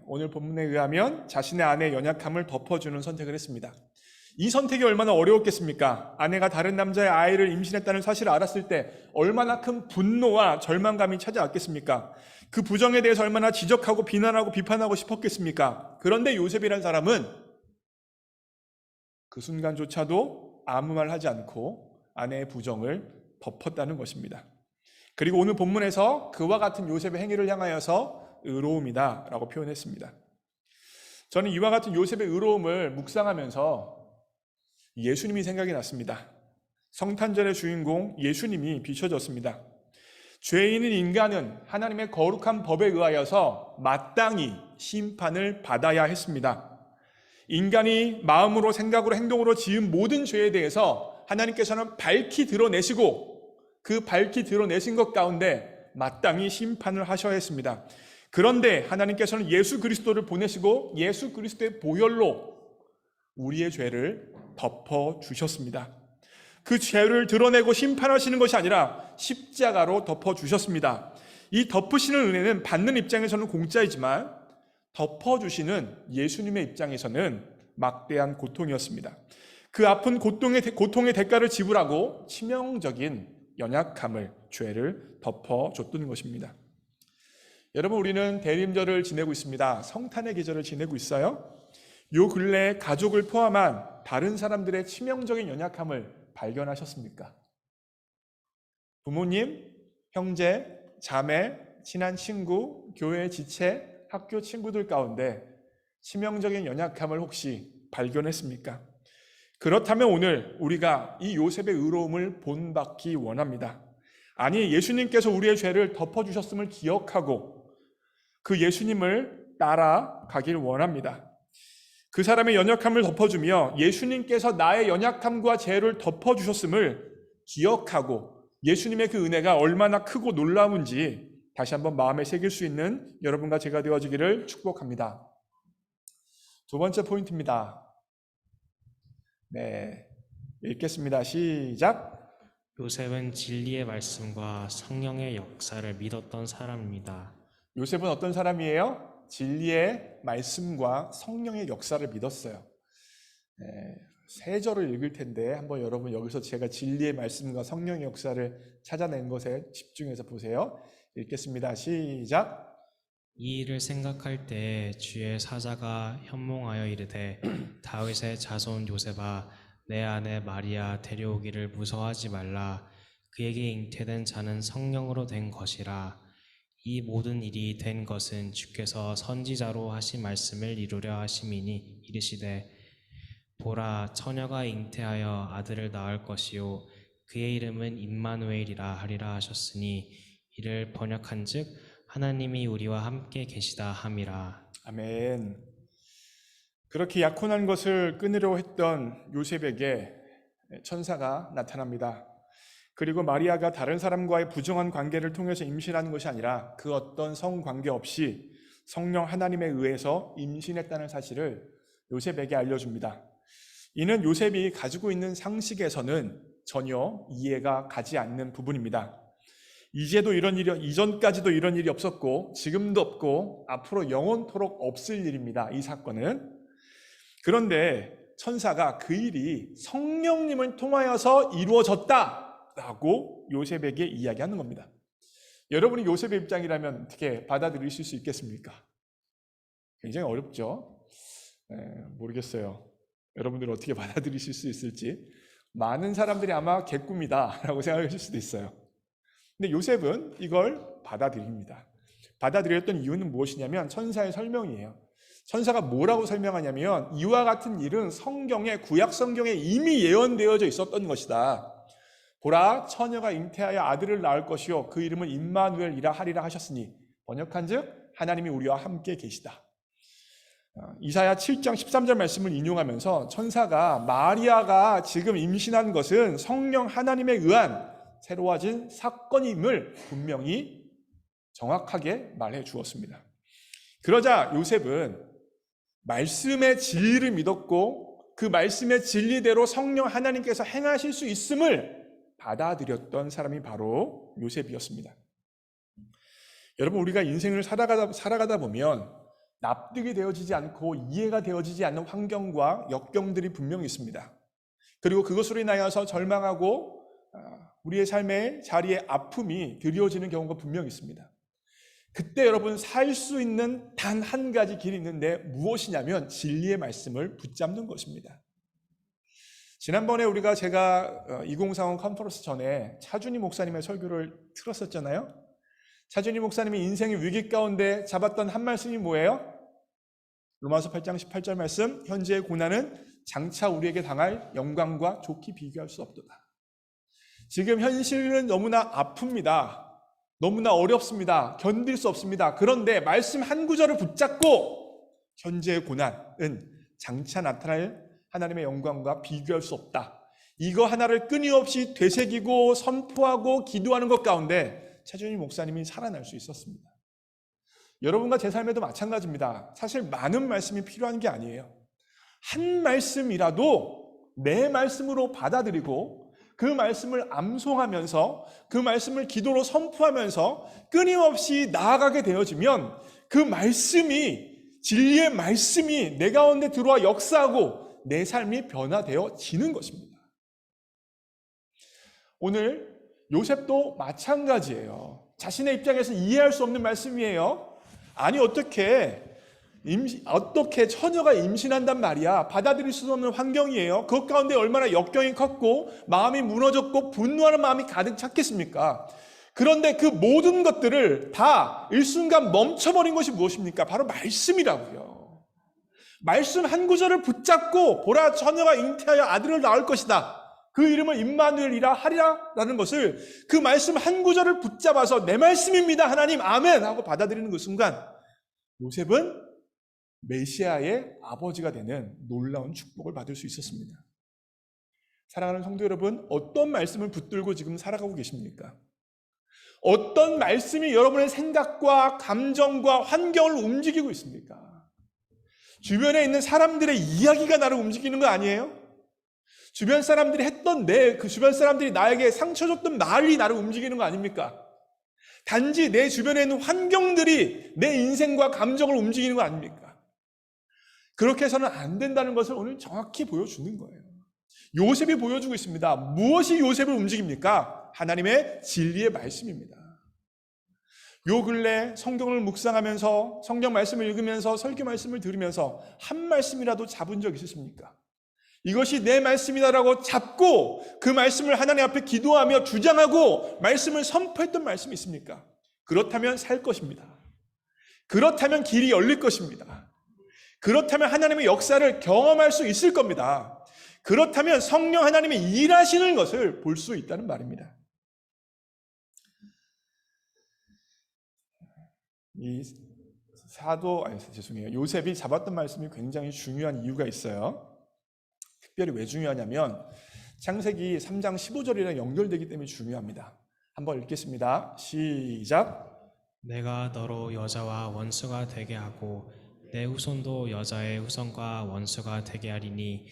오늘 본문에 의하면 자신의 아내의 연약함을 덮어주는 선택을 했습니다. 이 선택이 얼마나 어려웠겠습니까? 아내가 다른 남자의 아이를 임신했다는 사실을 알았을 때 얼마나 큰 분노와 절망감이 찾아왔겠습니까? 그 부정에 대해서 얼마나 지적하고 비난하고 비판하고 싶었겠습니까? 그런데 요셉이라는 사람은 그 순간조차도 아무 말 하지 않고 아내의 부정을 덮었다는 것입니다. 그리고 오늘 본문에서 그와 같은 요셉의 행위를 향하여서 의로움이다 라고 표현했습니다. 저는 이와 같은 요셉의 의로움을 묵상하면서 예수님이 생각이 났습니다. 성탄절의 주인공 예수님이 비춰졌습니다. 죄인인 인간은 하나님의 거룩한 법에 의하여서 마땅히 심판을 받아야 했습니다. 인간이 마음으로 생각으로 행동으로 지은 모든 죄에 대해서 하나님께서는 밝히 드러내시고 그 밝히 드러내신 것 가운데 마땅히 심판을 하셔야 했습니다. 그런데 하나님께서는 예수 그리스도를 보내시고 예수 그리스도의 보혈로 우리의 죄를 덮어주셨습니다. 그 죄를 드러내고 심판하시는 것이 아니라 십자가로 덮어주셨습니다. 이 덮으시는 은혜는 받는 입장에서는 공짜이지만 덮어주시는 예수님의 입장에서는 막대한 고통이었습니다. 그 아픈 고통의 대가를 지불하고 치명적인 연약함을, 죄를 덮어줬던 것입니다. 여러분, 우리는 대림절을 지내고 있습니다. 성탄의 계절을 지내고 있어요. 요 근래 가족을 포함한 다른 사람들의 치명적인 연약함을 발견하셨습니까? 부모님, 형제, 자매, 친한 친구, 교회 지체, 학교 친구들 가운데 치명적인 연약함을 혹시 발견했습니까? 그렇다면 오늘 우리가 이 요셉의 의로움을 본받기 원합니다. 아니, 예수님께서 우리의 죄를 덮어주셨음을 기억하고 그 예수님을 따라가길 원합니다. 그 사람의 연약함을 덮어주며 예수님께서 나의 연약함과 죄를 덮어주셨음을 기억하고 예수님의 그 은혜가 얼마나 크고 놀라운지 다시 한번 마음에 새길 수 있는 여러분과 제가 되어지기를 축복합니다. 두 번째 포인트입니다. 읽겠습니다. 시작. 요셉은 진리의 말씀과 성령의 역사를 믿었던 사람입니다. 요셉은 어떤 사람이에요? 진리의 말씀과 성령의 역사를 믿었어요. 세 절을 읽을 텐데 한번 여러분 여기서 제가 진리의 말씀과 성령의 역사를 찾아낸 것에 집중해서 보세요. 읽겠습니다. 시작. 이 일을 생각할 때 주의 사자가 현몽하여 이르되 다윗의 자손 요셉아 내 아내 마리아 데려오기를 무서워하지 말라. 그에게 잉태된 자는 성령으로 된 것이라. 이 모든 일이 된 것은 주께서 선지자로 하신 말씀을 이루려 하심이니 이르시되 보라 처녀가 잉태하여 아들을 낳을 것이요 그의 이름은 임마누엘이라 하리라 하셨으니 이를 번역한즉 하나님이 우리와 함께 계시다 함이라. 아멘. 그렇게 약혼한 것을 끊으려 했던 요셉에게 천사가 나타납니다. 그리고 마리아가 다른 사람과의 부정한 관계를 통해서 임신하는 것이 아니라 그 어떤 성관계 없이 성령 하나님에 의해서 임신했다는 사실을 요셉에게 알려줍니다. 이는 요셉이 가지고 있는 상식에서는 전혀 이해가 가지 않는 부분입니다. 이전까지도 이런 일이 없었고 지금도 없고 앞으로 영원토록 없을 일입니다. 이 사건은. 그런데 천사가 그 일이 성령님을 통하여서 이루어졌다라고 요셉에게 이야기하는 겁니다. 여러분이 요셉의 입장이라면 어떻게 받아들이실 수 있겠습니까? 굉장히 어렵죠. 모르겠어요. 여러분들 어떻게 받아들이실 수 있을지. 많은 사람들이 아마 개꿈이다라고 생각하실 수도 있어요. 근데 요셉은 이걸 받아들입니다. 받아들였던 이유는 무엇이냐면 천사의 설명이에요. 천사가 뭐라고 설명하냐면 이와 같은 일은 성경에, 구약 성경에 이미 예언되어져 있었던 것이다. 보라, 처녀가 잉태하여 아들을 낳을 것이요 그 이름을 임마누엘이라 하리라 하셨으니, 번역한즉 하나님이 우리와 함께 계시다. 이사야 7장 13절 말씀을 인용하면서 천사가 마리아가 지금 임신한 것은 성령 하나님에 의한 새로워진 사건임을 분명히 정확하게 말해 주었습니다. 그러자 요셉은 말씀의 진리를 믿었고 그 말씀의 진리대로 성령 하나님께서 행하실 수 있음을 받아들였던 사람이 바로 요셉이었습니다. 여러분, 우리가 인생을 살아가다 보면 납득이 되어지지 않고 이해가 되어지지 않는 환경과 역경들이 분명히 있습니다. 그리고 그것으로 인하여서 절망하고 우리의 삶의 자리에 아픔이 드리워지는 경우가 분명히 있습니다. 그때 여러분 살 수 있는 단 한 가지 길이 있는데 무엇이냐면 진리의 말씀을 붙잡는 것입니다. 지난번에 제가 2040 컨퍼런스 전에 차준희 목사님의 설교를 틀었었잖아요. 차준희 목사님이 인생의 위기 가운데 잡았던 한 말씀이 뭐예요? 로마서 8장 18절 말씀, 현재의 고난은 장차 우리에게 당할 영광과 좋게 비교할 수 없도다. 지금 현실은 너무나 아픕니다. 너무나 어렵습니다. 견딜 수 없습니다. 그런데 말씀 한 구절을 붙잡고 현재의 고난은 장차 나타날 하나님의 영광과 비교할 수 없다. 이거 하나를 끊임없이 되새기고 선포하고 기도하는 것 가운데 차준희 목사님이 살아날 수 있었습니다. 여러분과 제 삶에도 마찬가지입니다. 사실 많은 말씀이 필요한 게 아니에요. 한 말씀이라도 내 말씀으로 받아들이고 그 말씀을 암송하면서 그 말씀을 기도로 선포하면서 끊임없이 나아가게 되어지면 그 말씀이, 진리의 말씀이 내 가운데 들어와 역사하고 내 삶이 변화되어지는 것입니다. 오늘 요셉도 마찬가지예요. 자신의 입장에서 이해할 수 없는 말씀이에요. 아니 어떻게 처녀가 임신한단 말이야. 받아들일 수 없는 환경이에요. 그 가운데 얼마나 역경이 컸고 마음이 무너졌고 분노하는 마음이 가득 찼겠습니까? 그런데 그 모든 것들을 다 일순간 멈춰버린 것이 무엇입니까? 바로 말씀이라고요. 말씀 한 구절을 붙잡고 보라, 처녀가 잉태하여 아들을 낳을 것이다. 그 이름을 임마누엘이라 하리라라는 것을, 그 말씀 한 구절을 붙잡아서 내 말씀입니다 하나님 아멘 하고 받아들이는 그 순간 요셉은 메시아의 아버지가 되는 놀라운 축복을 받을 수 있었습니다. 사랑하는 성도 여러분, 어떤 말씀을 붙들고 지금 살아가고 계십니까? 어떤 말씀이 여러분의 생각과 감정과 환경을 움직이고 있습니까? 주변에 있는 사람들의 이야기가 나를 움직이는 거 아니에요? 주변 사람들이 했던 그 주변 사람들이 나에게 상처 줬던 말이 나를 움직이는 거 아닙니까? 단지 내 주변에 있는 환경들이 내 인생과 감정을 움직이는 거 아닙니까? 그렇게 해서는 안 된다는 것을 오늘 정확히 보여주는 거예요. 요셉이 보여주고 있습니다. 무엇이 요셉을 움직입니까? 하나님의 진리의 말씀입니다. 요 근래 성경을 묵상하면서 성경 말씀을 읽으면서 설교 말씀을 들으면서 한 말씀이라도 잡은 적 있으십니까? 이것이 내 말씀이다라고 잡고 그 말씀을 하나님 앞에 기도하며 주장하고 말씀을 선포했던 말씀이 있습니까? 그렇다면 살 것입니다. 그렇다면 길이 열릴 것입니다. 그렇다면 하나님의 역사를 경험할 수 있을 겁니다. 그렇다면 성령 하나님이 일하시는 것을 볼 수 있다는 말입니다. 요셉이 잡았던 말씀이 굉장히 중요한 이유가 있어요. 특별히 왜 중요하냐면 창세기 3장 15절이랑 연결되기 때문에 중요합니다. 한번 읽겠습니다. 시작. 내가 너로 여자와 원수가 되게 하고 내 후손도 여자의 후손과 원수가 되게 하리니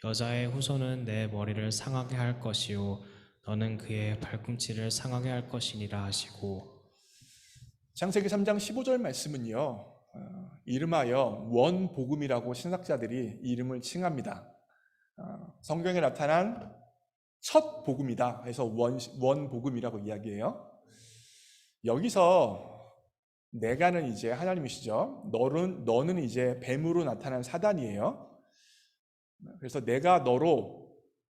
여자의 후손은 내 머리를 상하게 할 것이요 너는 그의 발꿈치를 상하게 할 것이니라 하시고. 창세기 3장 15절 말씀은요, 이름하여 원복음이라고 신학자들이 이름을 칭합니다. 성경에 나타난 첫 복음이다 해서 원복음이라고 이야기해요. 여기서 내가는 이제 하나님이시죠. 너는 이제 뱀으로 나타난 사단이에요. 그래서 내가 너로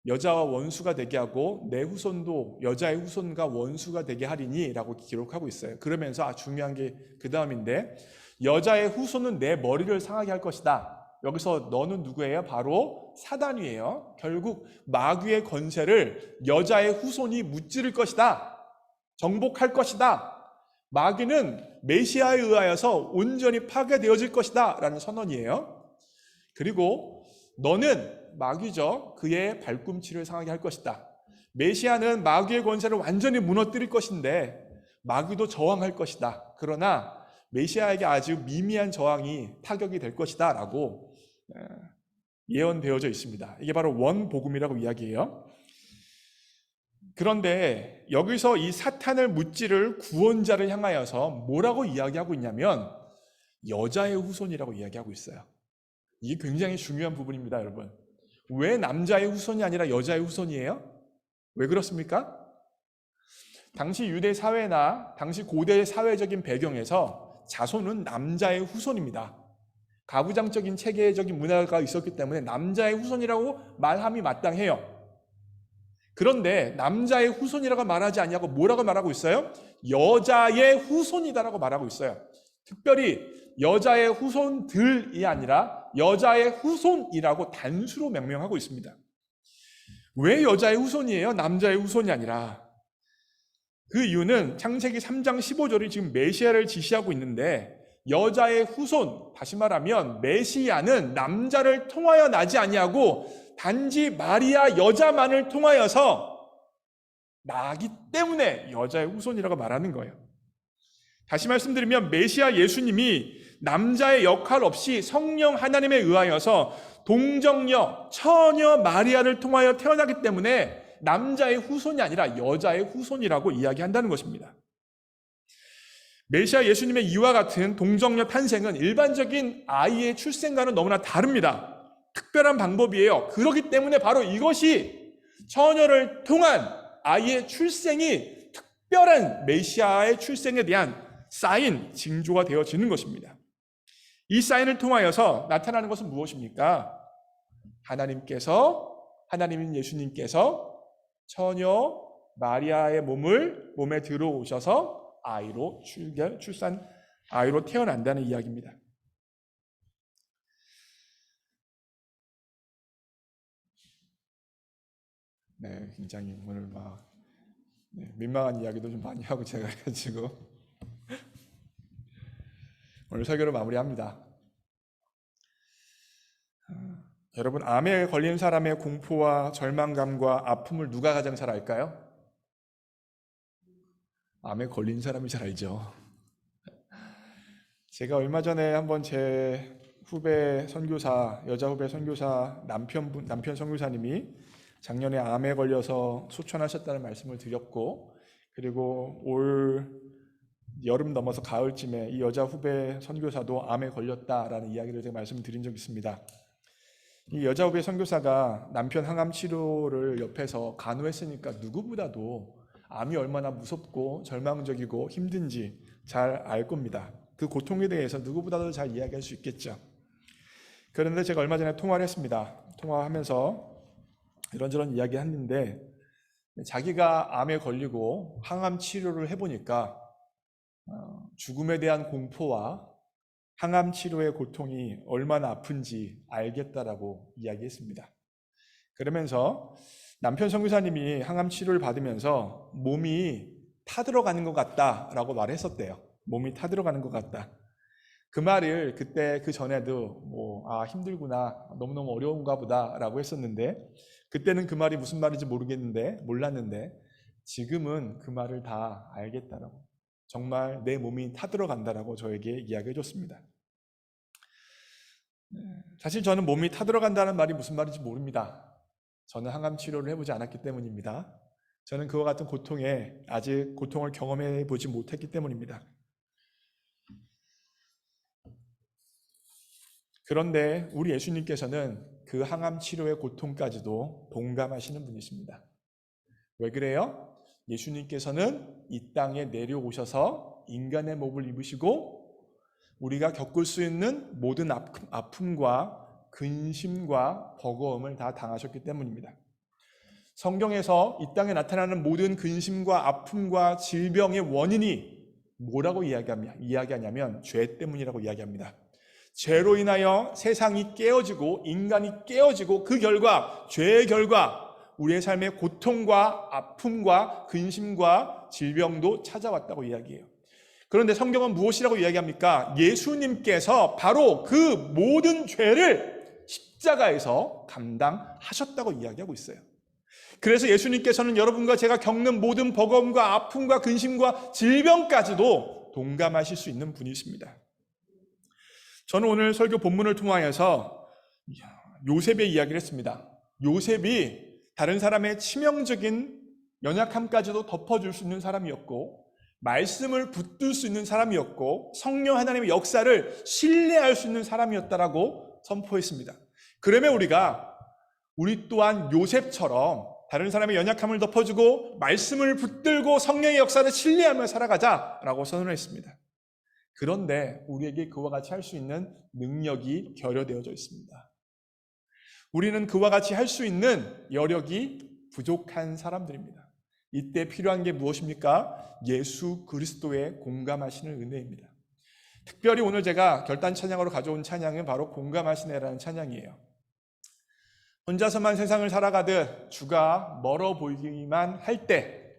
여자와 원수가 되게 하고 내 후손도 여자의 후손과 원수가 되게 하리니 라고 기록하고 있어요. 그러면서 중요한 게 그 다음인데, 여자의 후손은 내 머리를 상하게 할 것이다. 여기서 너는 누구예요? 바로 사단이에요. 결국 마귀의 권세를 여자의 후손이 무찌를 것이다. 정복할 것이다. 마귀는 메시아에 의하여서 온전히 파괴되어질 것이다 라는 선언이에요. 그리고 너는 마귀죠. 그의 발꿈치를 상하게 할 것이다. 메시아는 마귀의 권세를 완전히 무너뜨릴 것인데 마귀도 저항할 것이다. 그러나 메시아에게 아주 미미한 저항이 타격이 될 것이다 라고 예언되어져 있습니다. 이게 바로 원복음이라고 이야기해요. 그런데 여기서 이 사탄을 무찌를 구원자를 향하여서 뭐라고 이야기하고 있냐면 여자의 후손이라고 이야기하고 있어요. 이게 굉장히 중요한 부분입니다, 여러분. 왜 남자의 후손이 아니라 여자의 후손이에요? 왜 그렇습니까? 당시 유대 사회나 당시 고대 사회적인 배경에서 자손은 남자의 후손입니다. 가부장적인 체계적인 문화가 있었기 때문에 남자의 후손이라고 말함이 마땅해요. 그런데 남자의 후손이라고 말하지 않냐고 뭐라고 말하고 있어요? 여자의 후손이다라고 말하고 있어요. 특별히 여자의 후손들이 아니라 여자의 후손이라고 단수로 명명하고 있습니다. 왜 여자의 후손이에요? 남자의 후손이 아니라. 그 이유는 창세기 3장 15절이 지금 메시아를 지시하고 있는데 여자의 후손, 다시 말하면 메시아는 남자를 통하여 나지 아니하고 단지 마리아 여자만을 통하여서 나기 때문에 여자의 후손이라고 말하는 거예요. 다시 말씀드리면 메시아 예수님이 남자의 역할 없이 성령 하나님에 의하여서 동정녀, 처녀 마리아를 통하여 태어나기 때문에 남자의 후손이 아니라 여자의 후손이라고 이야기한다는 것입니다. 메시아 예수님의 이와 같은 동정녀 탄생은 일반적인 아이의 출생과는 너무나 다릅니다. 특별한 방법이에요. 그렇기 때문에 바로 이것이 처녀를 통한 아이의 출생이 특별한 메시아의 출생에 대한 사인, 징조가 되어지는 것입니다. 이 사인을 통하여서 나타나는 것은 무엇입니까? 하나님인 예수님께서 처녀 마리아의 몸에 들어오셔서 아이로 아이로 태어난다는 이야기입니다. 네, 굉장히 오늘 민망한 이야기도 좀 많이 하고 제가 해가지고 오늘 설교를 마무리합니다. 여러분, 암에 걸린 사람의 공포와 절망감과 아픔을 누가 가장 잘 알까요? 암에 걸린 사람이 잘 알죠. 제가 얼마 전에 한번 제 여자 후배 선교사 남편 선교사님이 작년에 암에 걸려서 소천하셨다는 말씀을 드렸고, 그리고 올 여름 넘어서 가을쯤에 이 여자 후배 선교사도 암에 걸렸다라는 이야기를 제가 말씀드린 적이 있습니다. 이 여자 후배 선교사가 남편 항암 치료를 옆에서 간호했으니까 누구보다도 암이 얼마나 무섭고 절망적이고 힘든지 잘 알 겁니다. 그 고통에 대해서 누구보다도 잘 이야기할 수 있겠죠. 그런데 제가 얼마 전에 통화를 했습니다. 통화하면서 이런저런 이야기 했는데 자기가 암에 걸리고 항암 치료를 해보니까 죽음에 대한 공포와 항암 치료의 고통이 얼마나 아픈지 알겠다라고 이야기했습니다. 그러면서 남편 선교사님이 항암 치료를 받으면서 몸이 타들어가는 것 같다라고 말했었대요. 몸이 타들어가는 것 같다. 그 말을 그때 그 전에도 힘들구나, 너무너무 어려운가 보다라고 했었는데, 그때는 그 말이 무슨 말인지 몰랐는데 지금은 그 말을 다 알겠다라고, 정말 내 몸이 타들어간다라고 저에게 이야기해 줬습니다. 사실 저는 몸이 타들어간다는 말이 무슨 말인지 모릅니다. 저는 항암 치료를 해보지 않았기 때문입니다. 저는 그와 같은 고통에 아직 고통을 경험해 보지 못했기 때문입니다. 그런데 우리 예수님께서는 그 항암 치료의 고통까지도 동감하시는 분이십니다. 왜 그래요? 예수님께서는 이 땅에 내려오셔서 인간의 몸을 입으시고 우리가 겪을 수 있는 모든 아픔과 근심과 버거움을 다 당하셨기 때문입니다. 성경에서 이 땅에 나타나는 모든 근심과 아픔과 질병의 원인이 뭐라고 이야기하냐면 죄 때문이라고 이야기합니다. 죄로 인하여 세상이 깨어지고 인간이 깨어지고 그 결과, 죄의 결과 우리의 삶에 고통과 아픔과 근심과 질병도 찾아왔다고 이야기해요. 그런데 성경은 무엇이라고 이야기합니까? 예수님께서 바로 그 모든 죄를 십자가에서 감당하셨다고 이야기하고 있어요. 그래서 예수님께서는 여러분과 제가 겪는 모든 버거움과 아픔과 근심과 질병까지도 동감하실 수 있는 분이십니다. 저는 오늘 설교 본문을 통하여서 요셉의 이야기를 했습니다. 요셉이 다른 사람의 치명적인 연약함까지도 덮어줄 수 있는 사람이었고 말씀을 붙들 수 있는 사람이었고 성령 하나님의 역사를 신뢰할 수 있는 사람이었다라고 선포했습니다. 그러면 우리 또한 요셉처럼 다른 사람의 연약함을 덮어주고 말씀을 붙들고 성령의 역사를 신뢰하며 살아가자라고 선언을 했습니다. 그런데 우리에게 그와 같이 할 수 있는 능력이 결여되어져 있습니다. 우리는 그와 같이 할 수 있는 여력이 부족한 사람들입니다. 이때 필요한 게 무엇입니까? 예수 그리스도의 공감하시는 은혜입니다. 특별히 오늘 제가 결단 찬양으로 가져온 찬양은 바로 공감하시네라는 찬양이에요. 혼자서만 세상을 살아가듯 주가 멀어 보이기만 할 때,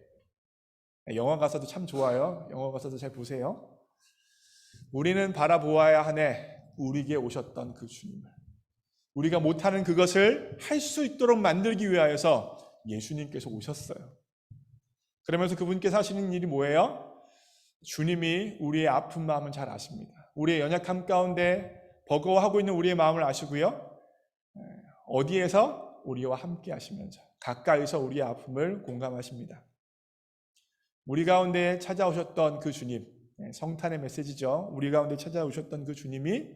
영화 가사도 참 좋아요. 영화 가사도 잘 보세요. 우리는 바라보아야 하네 우리에게 오셨던 그 주님을. 우리가 못하는 그것을 할 수 있도록 만들기 위하여서 예수님께서 오셨어요. 그러면서 그분께서 하시는 일이 뭐예요? 주님이 우리의 아픈 마음을 잘 아십니다. 우리의 연약함 가운데 버거워하고 있는 우리의 마음을 아시고요. 어디에서? 우리와 함께 하시면서 가까이서 우리의 아픔을 공감하십니다. 우리 가운데 찾아오셨던 그 주님, 성탄의 메시지죠. 우리 가운데 찾아오셨던 그 주님이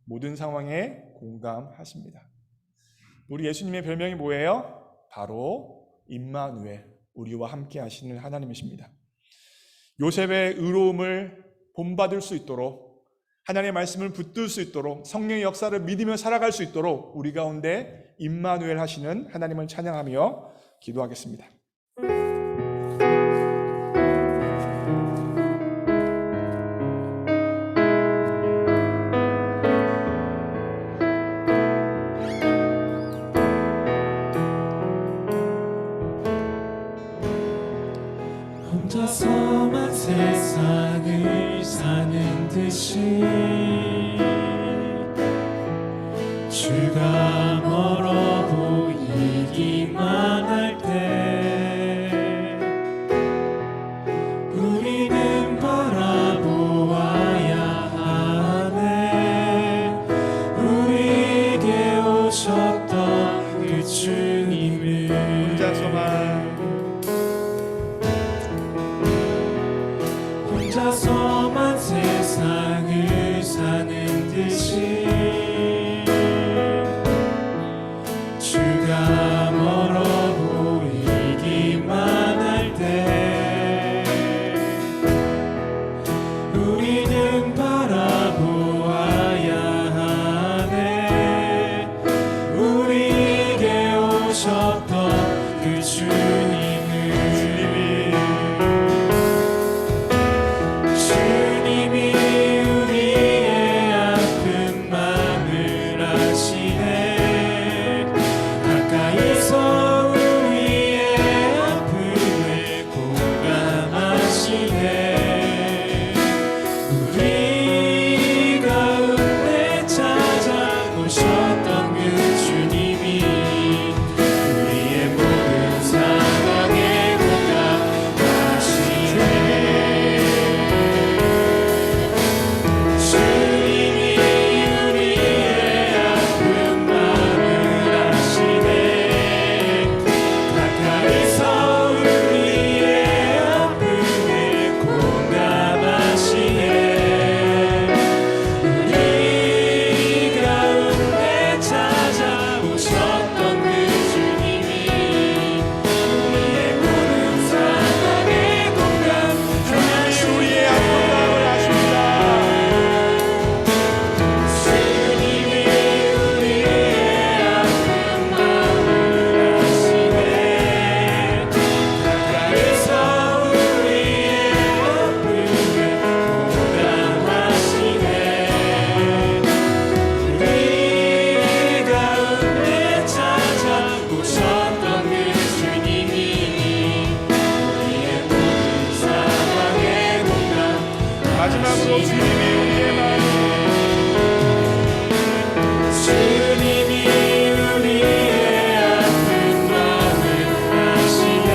모든 상황에 공감하십니다. 우리 예수님의 별명이 뭐예요? 바로 임마누엘, 우리와 함께 하시는 하나님이십니다. 요셉의 의로움을 본받을 수 있도록, 하나님의 말씀을 붙들 수 있도록, 성령의 역사를 믿으며 살아갈 수 있도록 우리 가운데 임마누엘 하시는 하나님을 찬양하며 기도하겠습니다. 혼자서만 세상을 사는 듯이 주가 멀어 보이기만 할 때 우리는 바라보아야 하네 우리에게 오셨던 그 주님을. 혼자서만 세상을 사는 듯이 주가 멀어 보이기만 할 때 우리는 바라보아야 하네 우리에게 오셨던 그 주님을. 가까이 마지막으로 주님이 우리의 마음 주님이 우리의 아픈 마음을 아시네.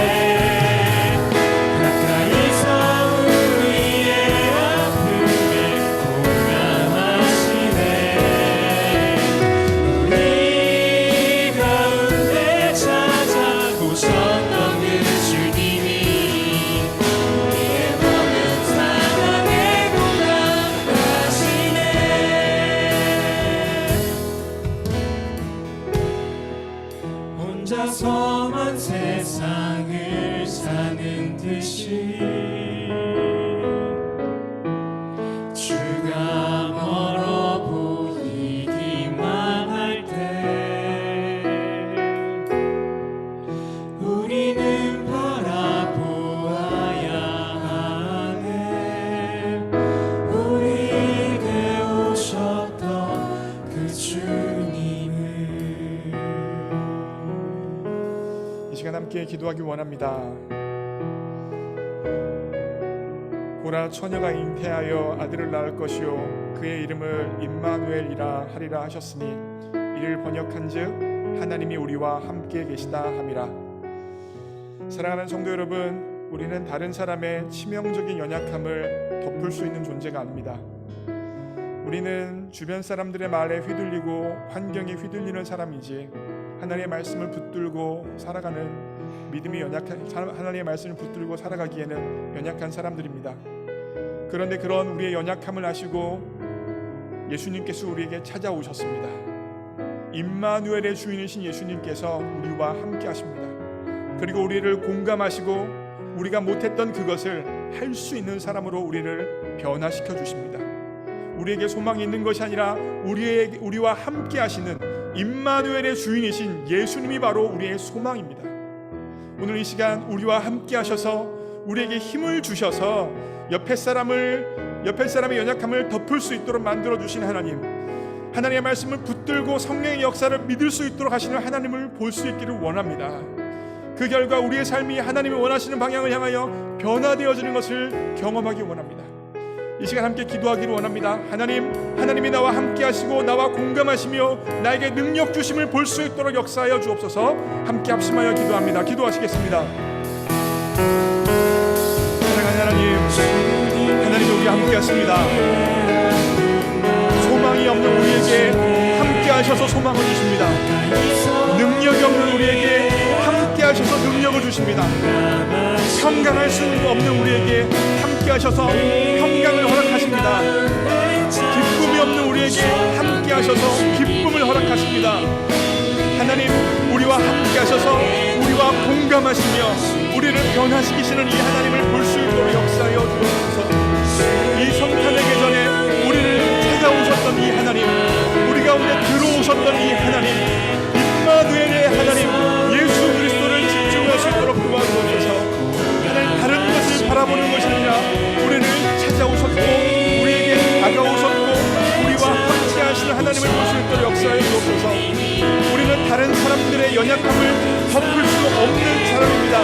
가까이서 우리의 아픔에 공감하시네. 우리 가운데 찾아오셨던 그 주님이 우리의 모든 상황에 공감하시네. 혼자서만 세상을 사는 듯이 주가 멀어 보이기만 할 때 우리는 바라보아야 하네. 우리에게 오셨던 그 주님을. 이 시간 함께 기도하기 원합니다. 보라 처녀가 잉태하여 아들을 낳을 것이요 그의 이름을 임마누엘이라 하리라 하셨으니 이를 번역한즉 하나님이 우리와 함께 계시다 함이라. 사랑하는 성도 여러분, 우리는 다른 사람의 치명적인 연약함을 덮을 수 있는 존재가 아닙니다. 우리는 주변 사람들의 말에 휘둘리고 환경에 휘둘리는 사람이지 하나님의 말씀을 붙들고 살아가는 믿음이 연약한 하나님의 말씀을 붙들고 살아가기에는 연약한 사람들입니다. 그런데 그런 우리의 연약함을 아시고 예수님께서 우리에게 찾아오셨습니다. 임마누엘의 주인이신 예수님께서 우리와 함께 하십니다. 그리고 우리를 공감하시고 우리가 못했던 그것을 할 수 있는 사람으로 우리를 변화시켜 주십니다. 우리에게 소망이 있는 것이 아니라 우리와 함께 하시는 임마누엘의 주인이신 예수님이 바로 우리의 소망입니다. 오늘 이 시간 우리와 함께 하셔서 우리에게 힘을 주셔서 옆에 사람의 연약함을 덮을 수 있도록 만들어 주신 하나님, 하나님의 말씀을 붙들고 성령의 역사를 믿을 수 있도록 하시는 하나님을 볼 수 있기를 원합니다. 그 결과 우리의 삶이 하나님이 원하시는 방향을 향하여 변화되어지는 것을 경험하기 원합니다. 이 시간 함께 기도하기를 원합니다. 하나님이 나와 함께 하시고 나와 공감하시며 나에게 능력 주심을 볼 수 있도록 역사하여 주옵소서. 함께 합심하여 기도합니다. 기도하시겠습니다. 사랑하는 하나님이 우리와 함께 하십니다. 소망이 없는 우리에게 함께 하셔서 소망을 주십니다. 능력이 없는 우리에게 함께 하셔서 능력을 주십니다. 평강할 수 없는 우리에게 함께 하셔서 평강을 허락하십니다. 기쁨이 없는 우리에게 함께 하셔서 기쁨을 허락하십니다. 하나님, 우리와 함께 하셔서 우리와 공감하시며 우리를 변화시키시는 이 하나님을 볼 수 있도록 역사하여 주옵소서. 이 성탄의 계전에 우리를 찾아오셨던 이 하나님, 우리 가운데 들어오셨던 이 하나님, 임마누엘의 하나님 예수 그리스도를 집중할 수 있도록 도와주옵소서. 하나님, 다른 것을 바라보는 것이 아니라 우리를 찾아오셨고 우리에게 다가오셨고 우리와 함께 하시는 하나님을 볼 수 있도록 역사하여 주옵소서. 우리는 다른 사람들의 연약함을 덮을 수 없는 사람입니다.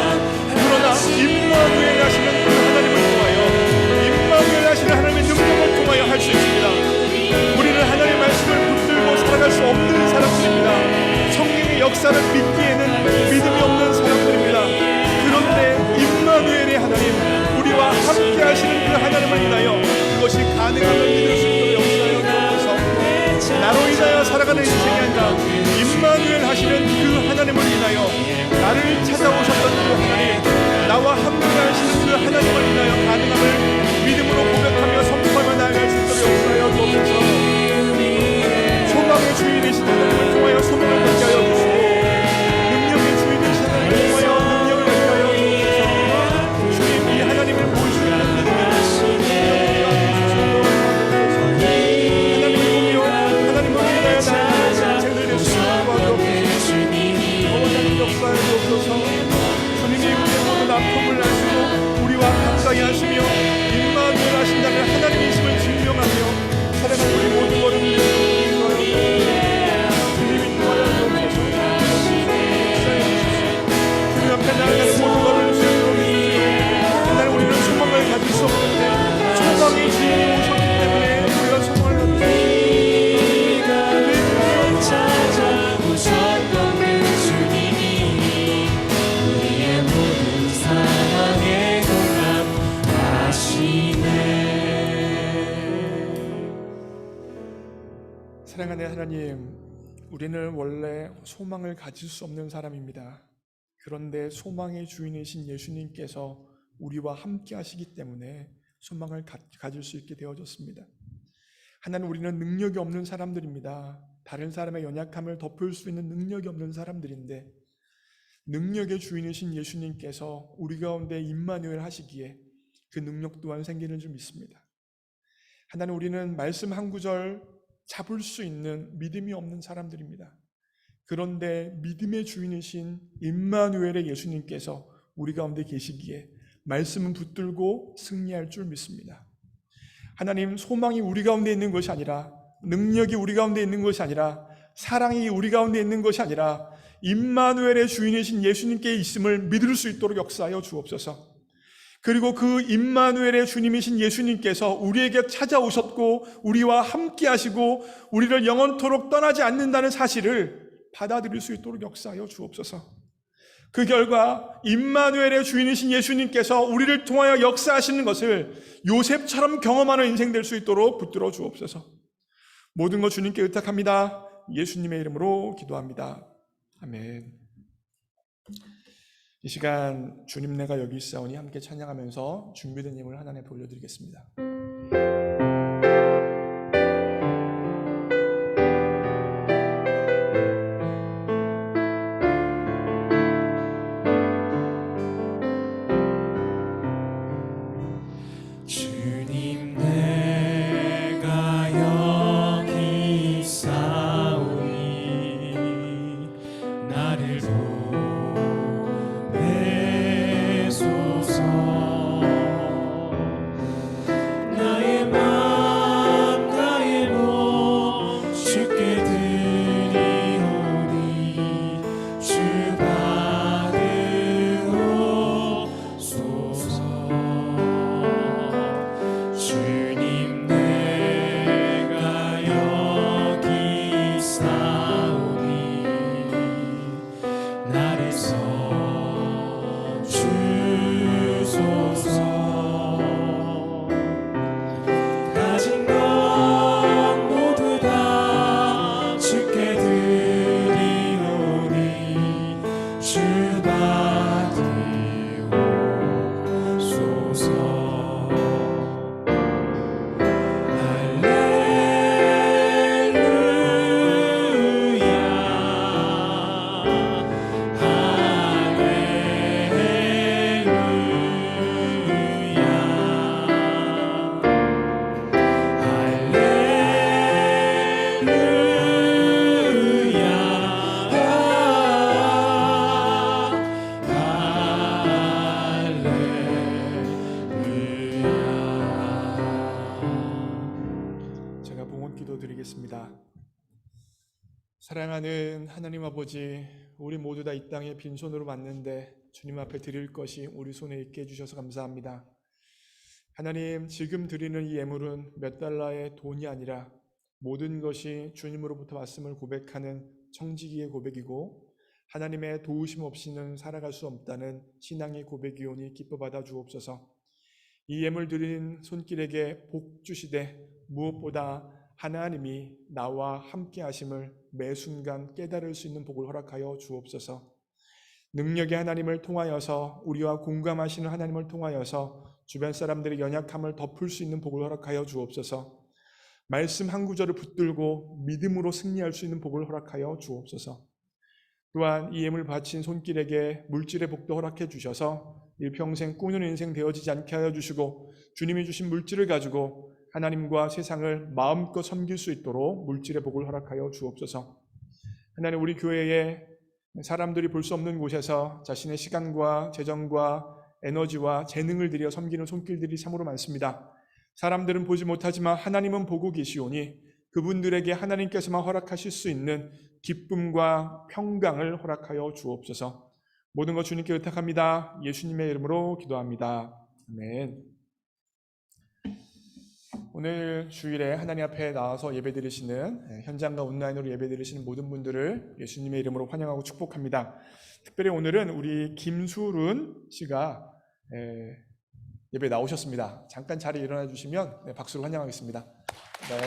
그러나 임마누엘 하시는 그 하나님을 통하여, 임마누엘 하시는 하나님의 능력을 통하여 할 수 있습니다. 우리는 하나님의 말씀을 붙들고 살아갈 수 없는 사람들입니다. 성령의 역사를 믿기에는 믿음이 없는 사람들입니다. 그런데 임마누엘의 하나님, 우리와 함께 하시는 그 하나님을 인하여 그것이 가능함을 믿을 수 있도록 역사하여 주옵소서. 나로 인하여 살아가는 인생이 아니라 임마누엘 하시는 그 하나님을 인하여, 나를 찾아오셨던 그 하나님, 나와 함께 하시는 그 하나님을 인하여 가능함을 믿음으로 고백하며 선포하며 나아갈 수 있도록 역사하여 주옵소서. 소망의 주인이신 하나님을 통하여 소망을 갖게 하여 주시고 능력의 주인이신 하나님을 통하여 능력을 갖게 하여 주옵소서. 주님, 이 하나님을 볼 수 있는 하나님을 위하여 나의 인생을 낼 수 있도록 도와주옵소서. 역사하여 주옵소서. 주님이 우리의 모든 아픔을 아시고 사랑하는 하나님, 우리는 원래 소망을 가질 수 없는 사람입니다. 그런데 소망의 주인이신 예수님께서 우리와 함께 하시기 때문에 소망을 가질 수 있게 되어졌습니다. 하나님, 우리는 능력이 없는 사람들입니다. 다른 사람의 연약함을 덮을 수 있는 능력이 없는 사람들인데 능력의 주인이신 예수님께서 우리 가운데 임마누엘 하시기에 그 능력 또한 생기는 줄 믿습니다. 하나님, 우리는 말씀 한 구절 잡을 수 있는 믿음이 없는 사람들입니다. 그런데 믿음의 주인이신 임마누엘의 예수님께서 우리 가운데 계시기에 말씀은 붙들고 승리할 줄 믿습니다. 하나님, 소망이 우리 가운데 있는 것이 아니라, 능력이 우리 가운데 있는 것이 아니라, 사랑이 우리 가운데 있는 것이 아니라 임마누엘의 주인이신 예수님께 있음을 믿을 수 있도록 역사하여 주옵소서. 그리고 그 임마누엘의 주님이신 예수님께서 우리에게 찾아오셨고 우리와 함께 하시고 우리를 영원토록 떠나지 않는다는 사실을 받아들일 수 있도록 역사하여 주옵소서. 그 결과 임마누엘의 주인이신 예수님께서 우리를 통하여 역사하시는 것을 요셉처럼 경험하는 인생 될 수 있도록 붙들어 주옵소서. 모든 것 주님께 의탁합니다. 예수님의 이름으로 기도합니다. 아멘. 이 시간 주님 내가 여기 있사오니 함께 찬양하면서 준비된 예물 하나님 앞에 올려드리겠습니다. 주님 내가 여기 있사오니 나를 보내소서. 나의 맘 나의 몸 주께 드리오니 주 받으옵소서. 주님 내가 여기 있사오니 나를 써주소서. 가진 것 모두 다 주께 드리오니 주 받으옵소서. 제가 봉헌 기도 드리겠습니다. 사랑하는 하나님 아버지, 우리 모두 다 이 땅에 빈손으로 왔는데 주님 앞에 드릴 것이 우리 손에 있게 해주셔서 감사합니다. 하나님, 지금 드리는 이 예물은 몇 달러의 돈이 아니라 모든 것이 주님으로부터 왔음을 고백하는 청지기의 고백이고 하나님의 도우심 없이는 살아갈 수 없다는 신앙의 고백이오니 기뻐 받아 주옵소서. 이 예물 드린 손길에게 복 주시되 무엇보다 하나님이 나와 함께 하심을 매 순간 깨달을 수 있는 복을 허락하여 주옵소서. 능력의 하나님을 통하여서 우리와 공감하시는 하나님을 통하여서 주변 사람들의 연약함을 덮을 수 있는 복을 허락하여 주옵소서. 말씀 한 구절을 붙들고 믿음으로 승리할 수 있는 복을 허락하여 주옵소서. 또한 이 예물 바친 손길에게 물질의 복도 허락해 주셔서 일평생 꾸는 인생 되어지지 않게 하여 주시고 주님이 주신 물질을 가지고 하나님과 세상을 마음껏 섬길 수 있도록 물질의 복을 허락하여 주옵소서. 하나님, 우리 교회에 사람들이 볼 수 없는 곳에서 자신의 시간과 재정과 에너지와 재능을 들여 섬기는 손길들이 참으로 많습니다. 사람들은 보지 못하지만 하나님은 보고 계시오니 그분들에게 하나님께서만 허락하실 수 있는 기쁨과 평강을 허락하여 주옵소서. 모든 것 주님께 의탁합니다. 예수님의 이름으로 기도합니다. 아멘. 오늘 주일에 하나님 앞에 나와서 예배드리시는 현장과 온라인으로 예배드리시는 모든 분들을 예수님의 이름으로 환영하고 축복합니다. 특별히 오늘은 우리 김수룬 씨가 예배 나오셨습니다. 잠깐 자리에 일어나 주시면 박수로 환영하겠습니다. 네.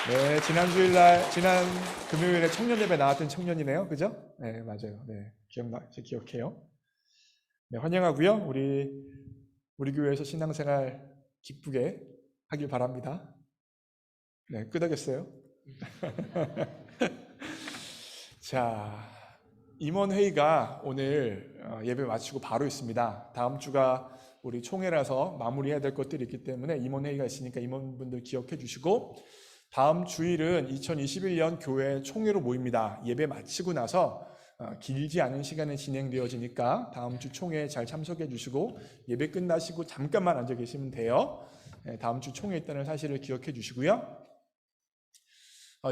네, 지난 금요일에 청년 예배 나왔던 청년이네요. 그죠? 네, 맞아요. 네, 기억해요. 네, 환영하고요. 우리 교회에서 신앙생활 기쁘게 하길 바랍니다. 네, 끄덕였어요. 자, 임원회의가 오늘 예배 마치고 바로 있습니다. 다음 주가 우리 총회라서 마무리해야 될 것들이 있기 때문에 임원회의가 있으니까 임원분들 기억해 주시고, 다음 주일은 2021년 교회 총회로 모입니다. 예배 마치고 나서 길지 않은 시간에 진행되어지니까 다음 주 총회에 잘 참석해 주시고 예배 끝나시고 잠깐만 앉아 계시면 돼요. 다음 주 총회 있다는 사실을 기억해 주시고요.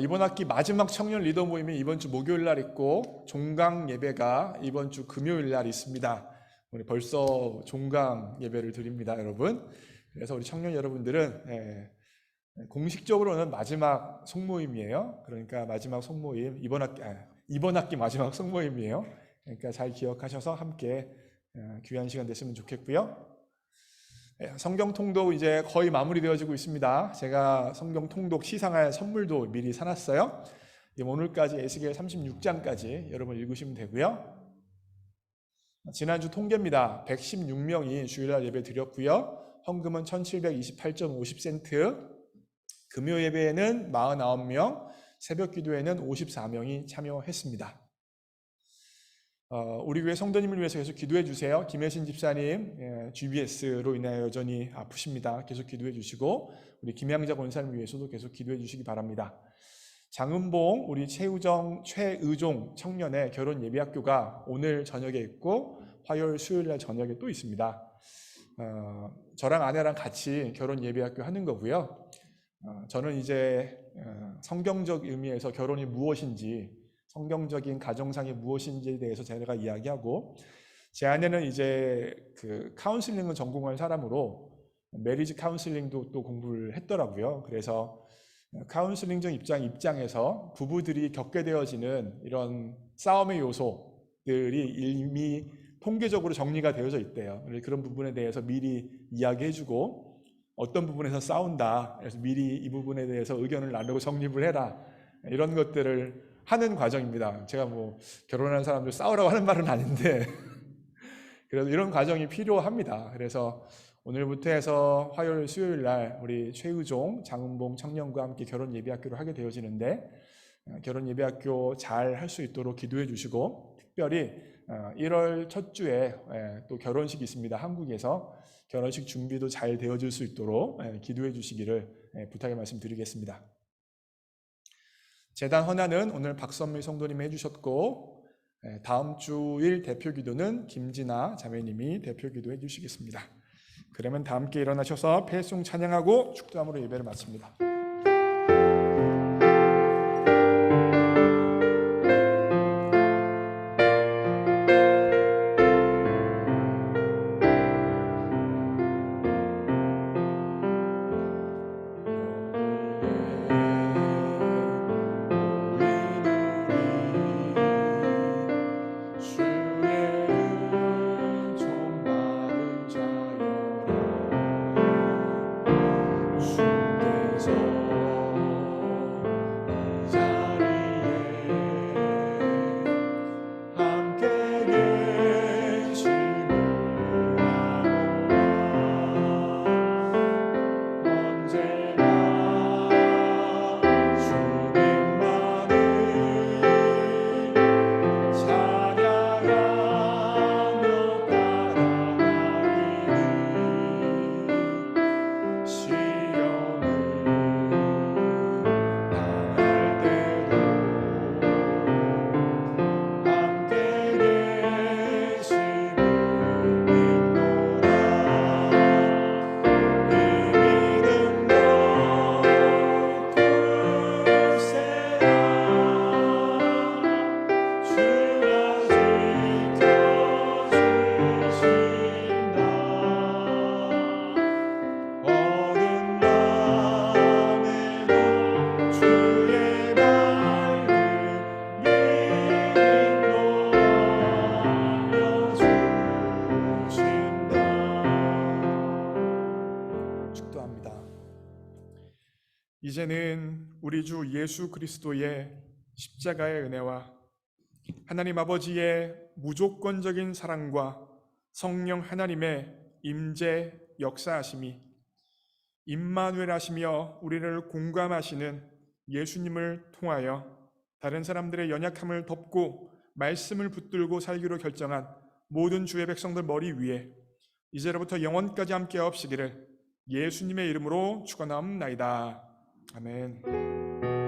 이번 학기 마지막 청년 리더 모임이 이번 주 목요일 날 있고, 종강 예배가 이번 주 금요일 날 있습니다. 우리 벌써 종강 예배를 드립니다, 여러분. 그래서 우리 청년 여러분들은 공식적으로는 마지막 송모임이에요. 그러니까 마지막 송모임, 이번 학기 마지막 송모임이에요. 그러니까 잘 기억하셔서 함께 귀한 시간 됐으면 좋겠고요. 성경 통독 이제 거의 마무리되어지고 있습니다. 제가 성경 통독 시상할 선물도 미리 사놨어요. 오늘까지 에스겔 36장까지 여러분 읽으시면 되고요. 지난주 통계입니다. 116명이 주일날 예배 드렸고요. 헌금은 1728.50센트. 금요 예배에는 49명, 새벽 기도에는 54명이 참여했습니다. 우리 교회 성도님을 위해서 계속 기도해 주세요. 김혜신 집사님 GBS로 인하여 여전히 아프십니다. 계속 기도해 주시고, 우리 김양자 권사님 위해서도 계속 기도해 주시기 바랍니다. 장은봉 우리 최의종 청년의 결혼 예비학교가 오늘 저녁에 있고 화요일 수요일 날 저녁에 또 있습니다. 저랑 아내랑 같이 결혼 예비학교 하는 거고요. 저는 이제 성경적 의미에서 결혼이 무엇인지, 성경적인 가정상이 무엇인지에 대해서 제가 이야기하고, 제 아내는 이제 그 카운슬링을 전공한 사람으로 메리지 카운슬링도 또 공부를 했더라고요. 그래서 카운슬링적 입장에서 부부들이 겪게 되어지는 이런 싸움의 요소들이 이미 통계적으로 정리가 되어져 있대요. 그런 부분에 대해서 미리 이야기해주고, 어떤 부분에서 싸운다, 그래서 미리 이 부분에 대해서 의견을 나누고 정립을 해라, 이런 것들을 하는 과정입니다. 제가 뭐 결혼한 사람들 싸우라고 하는 말은 아닌데 그래서 이런 과정이 필요합니다. 그래서 오늘부터 해서 화요일 수요일 날 우리 최의종 장은봉 청년과 함께 결혼 예비학교를 하게 되어지는데, 결혼 예비학교 잘 할 수 있도록 기도해 주시고, 특별히 1월 첫 주에 또 결혼식이 있습니다. 한국에서 결혼식 준비도 잘 되어질 수 있도록 기도해 주시기를 부탁의 말씀 드리겠습니다. 재단 헌화는 오늘 박선미 성도님이 해주셨고, 다음 주일 대표 기도는 김진아 자매님이 대표 기도해 주시겠습니다. 그러면 다 함께 일어나셔서 패송 찬양하고 축도함으로 예배를 마칩니다. 시여 이제는 우리 주 예수 그리스도의 십자가의 은혜와 하나님 아버지의 무조건적인 사랑과 성령 하나님의 임재 역사하심이 임마누엘 하시며 우리를 공감하시는 예수님을 통하여 다른 사람들의 연약함을 덮고 말씀을 붙들고 살기로 결정한 모든 주의 백성들 머리 위에 이제로부터 영원까지 함께 하옵시기를 예수님의 이름으로 축원하옵나이다. 아멘.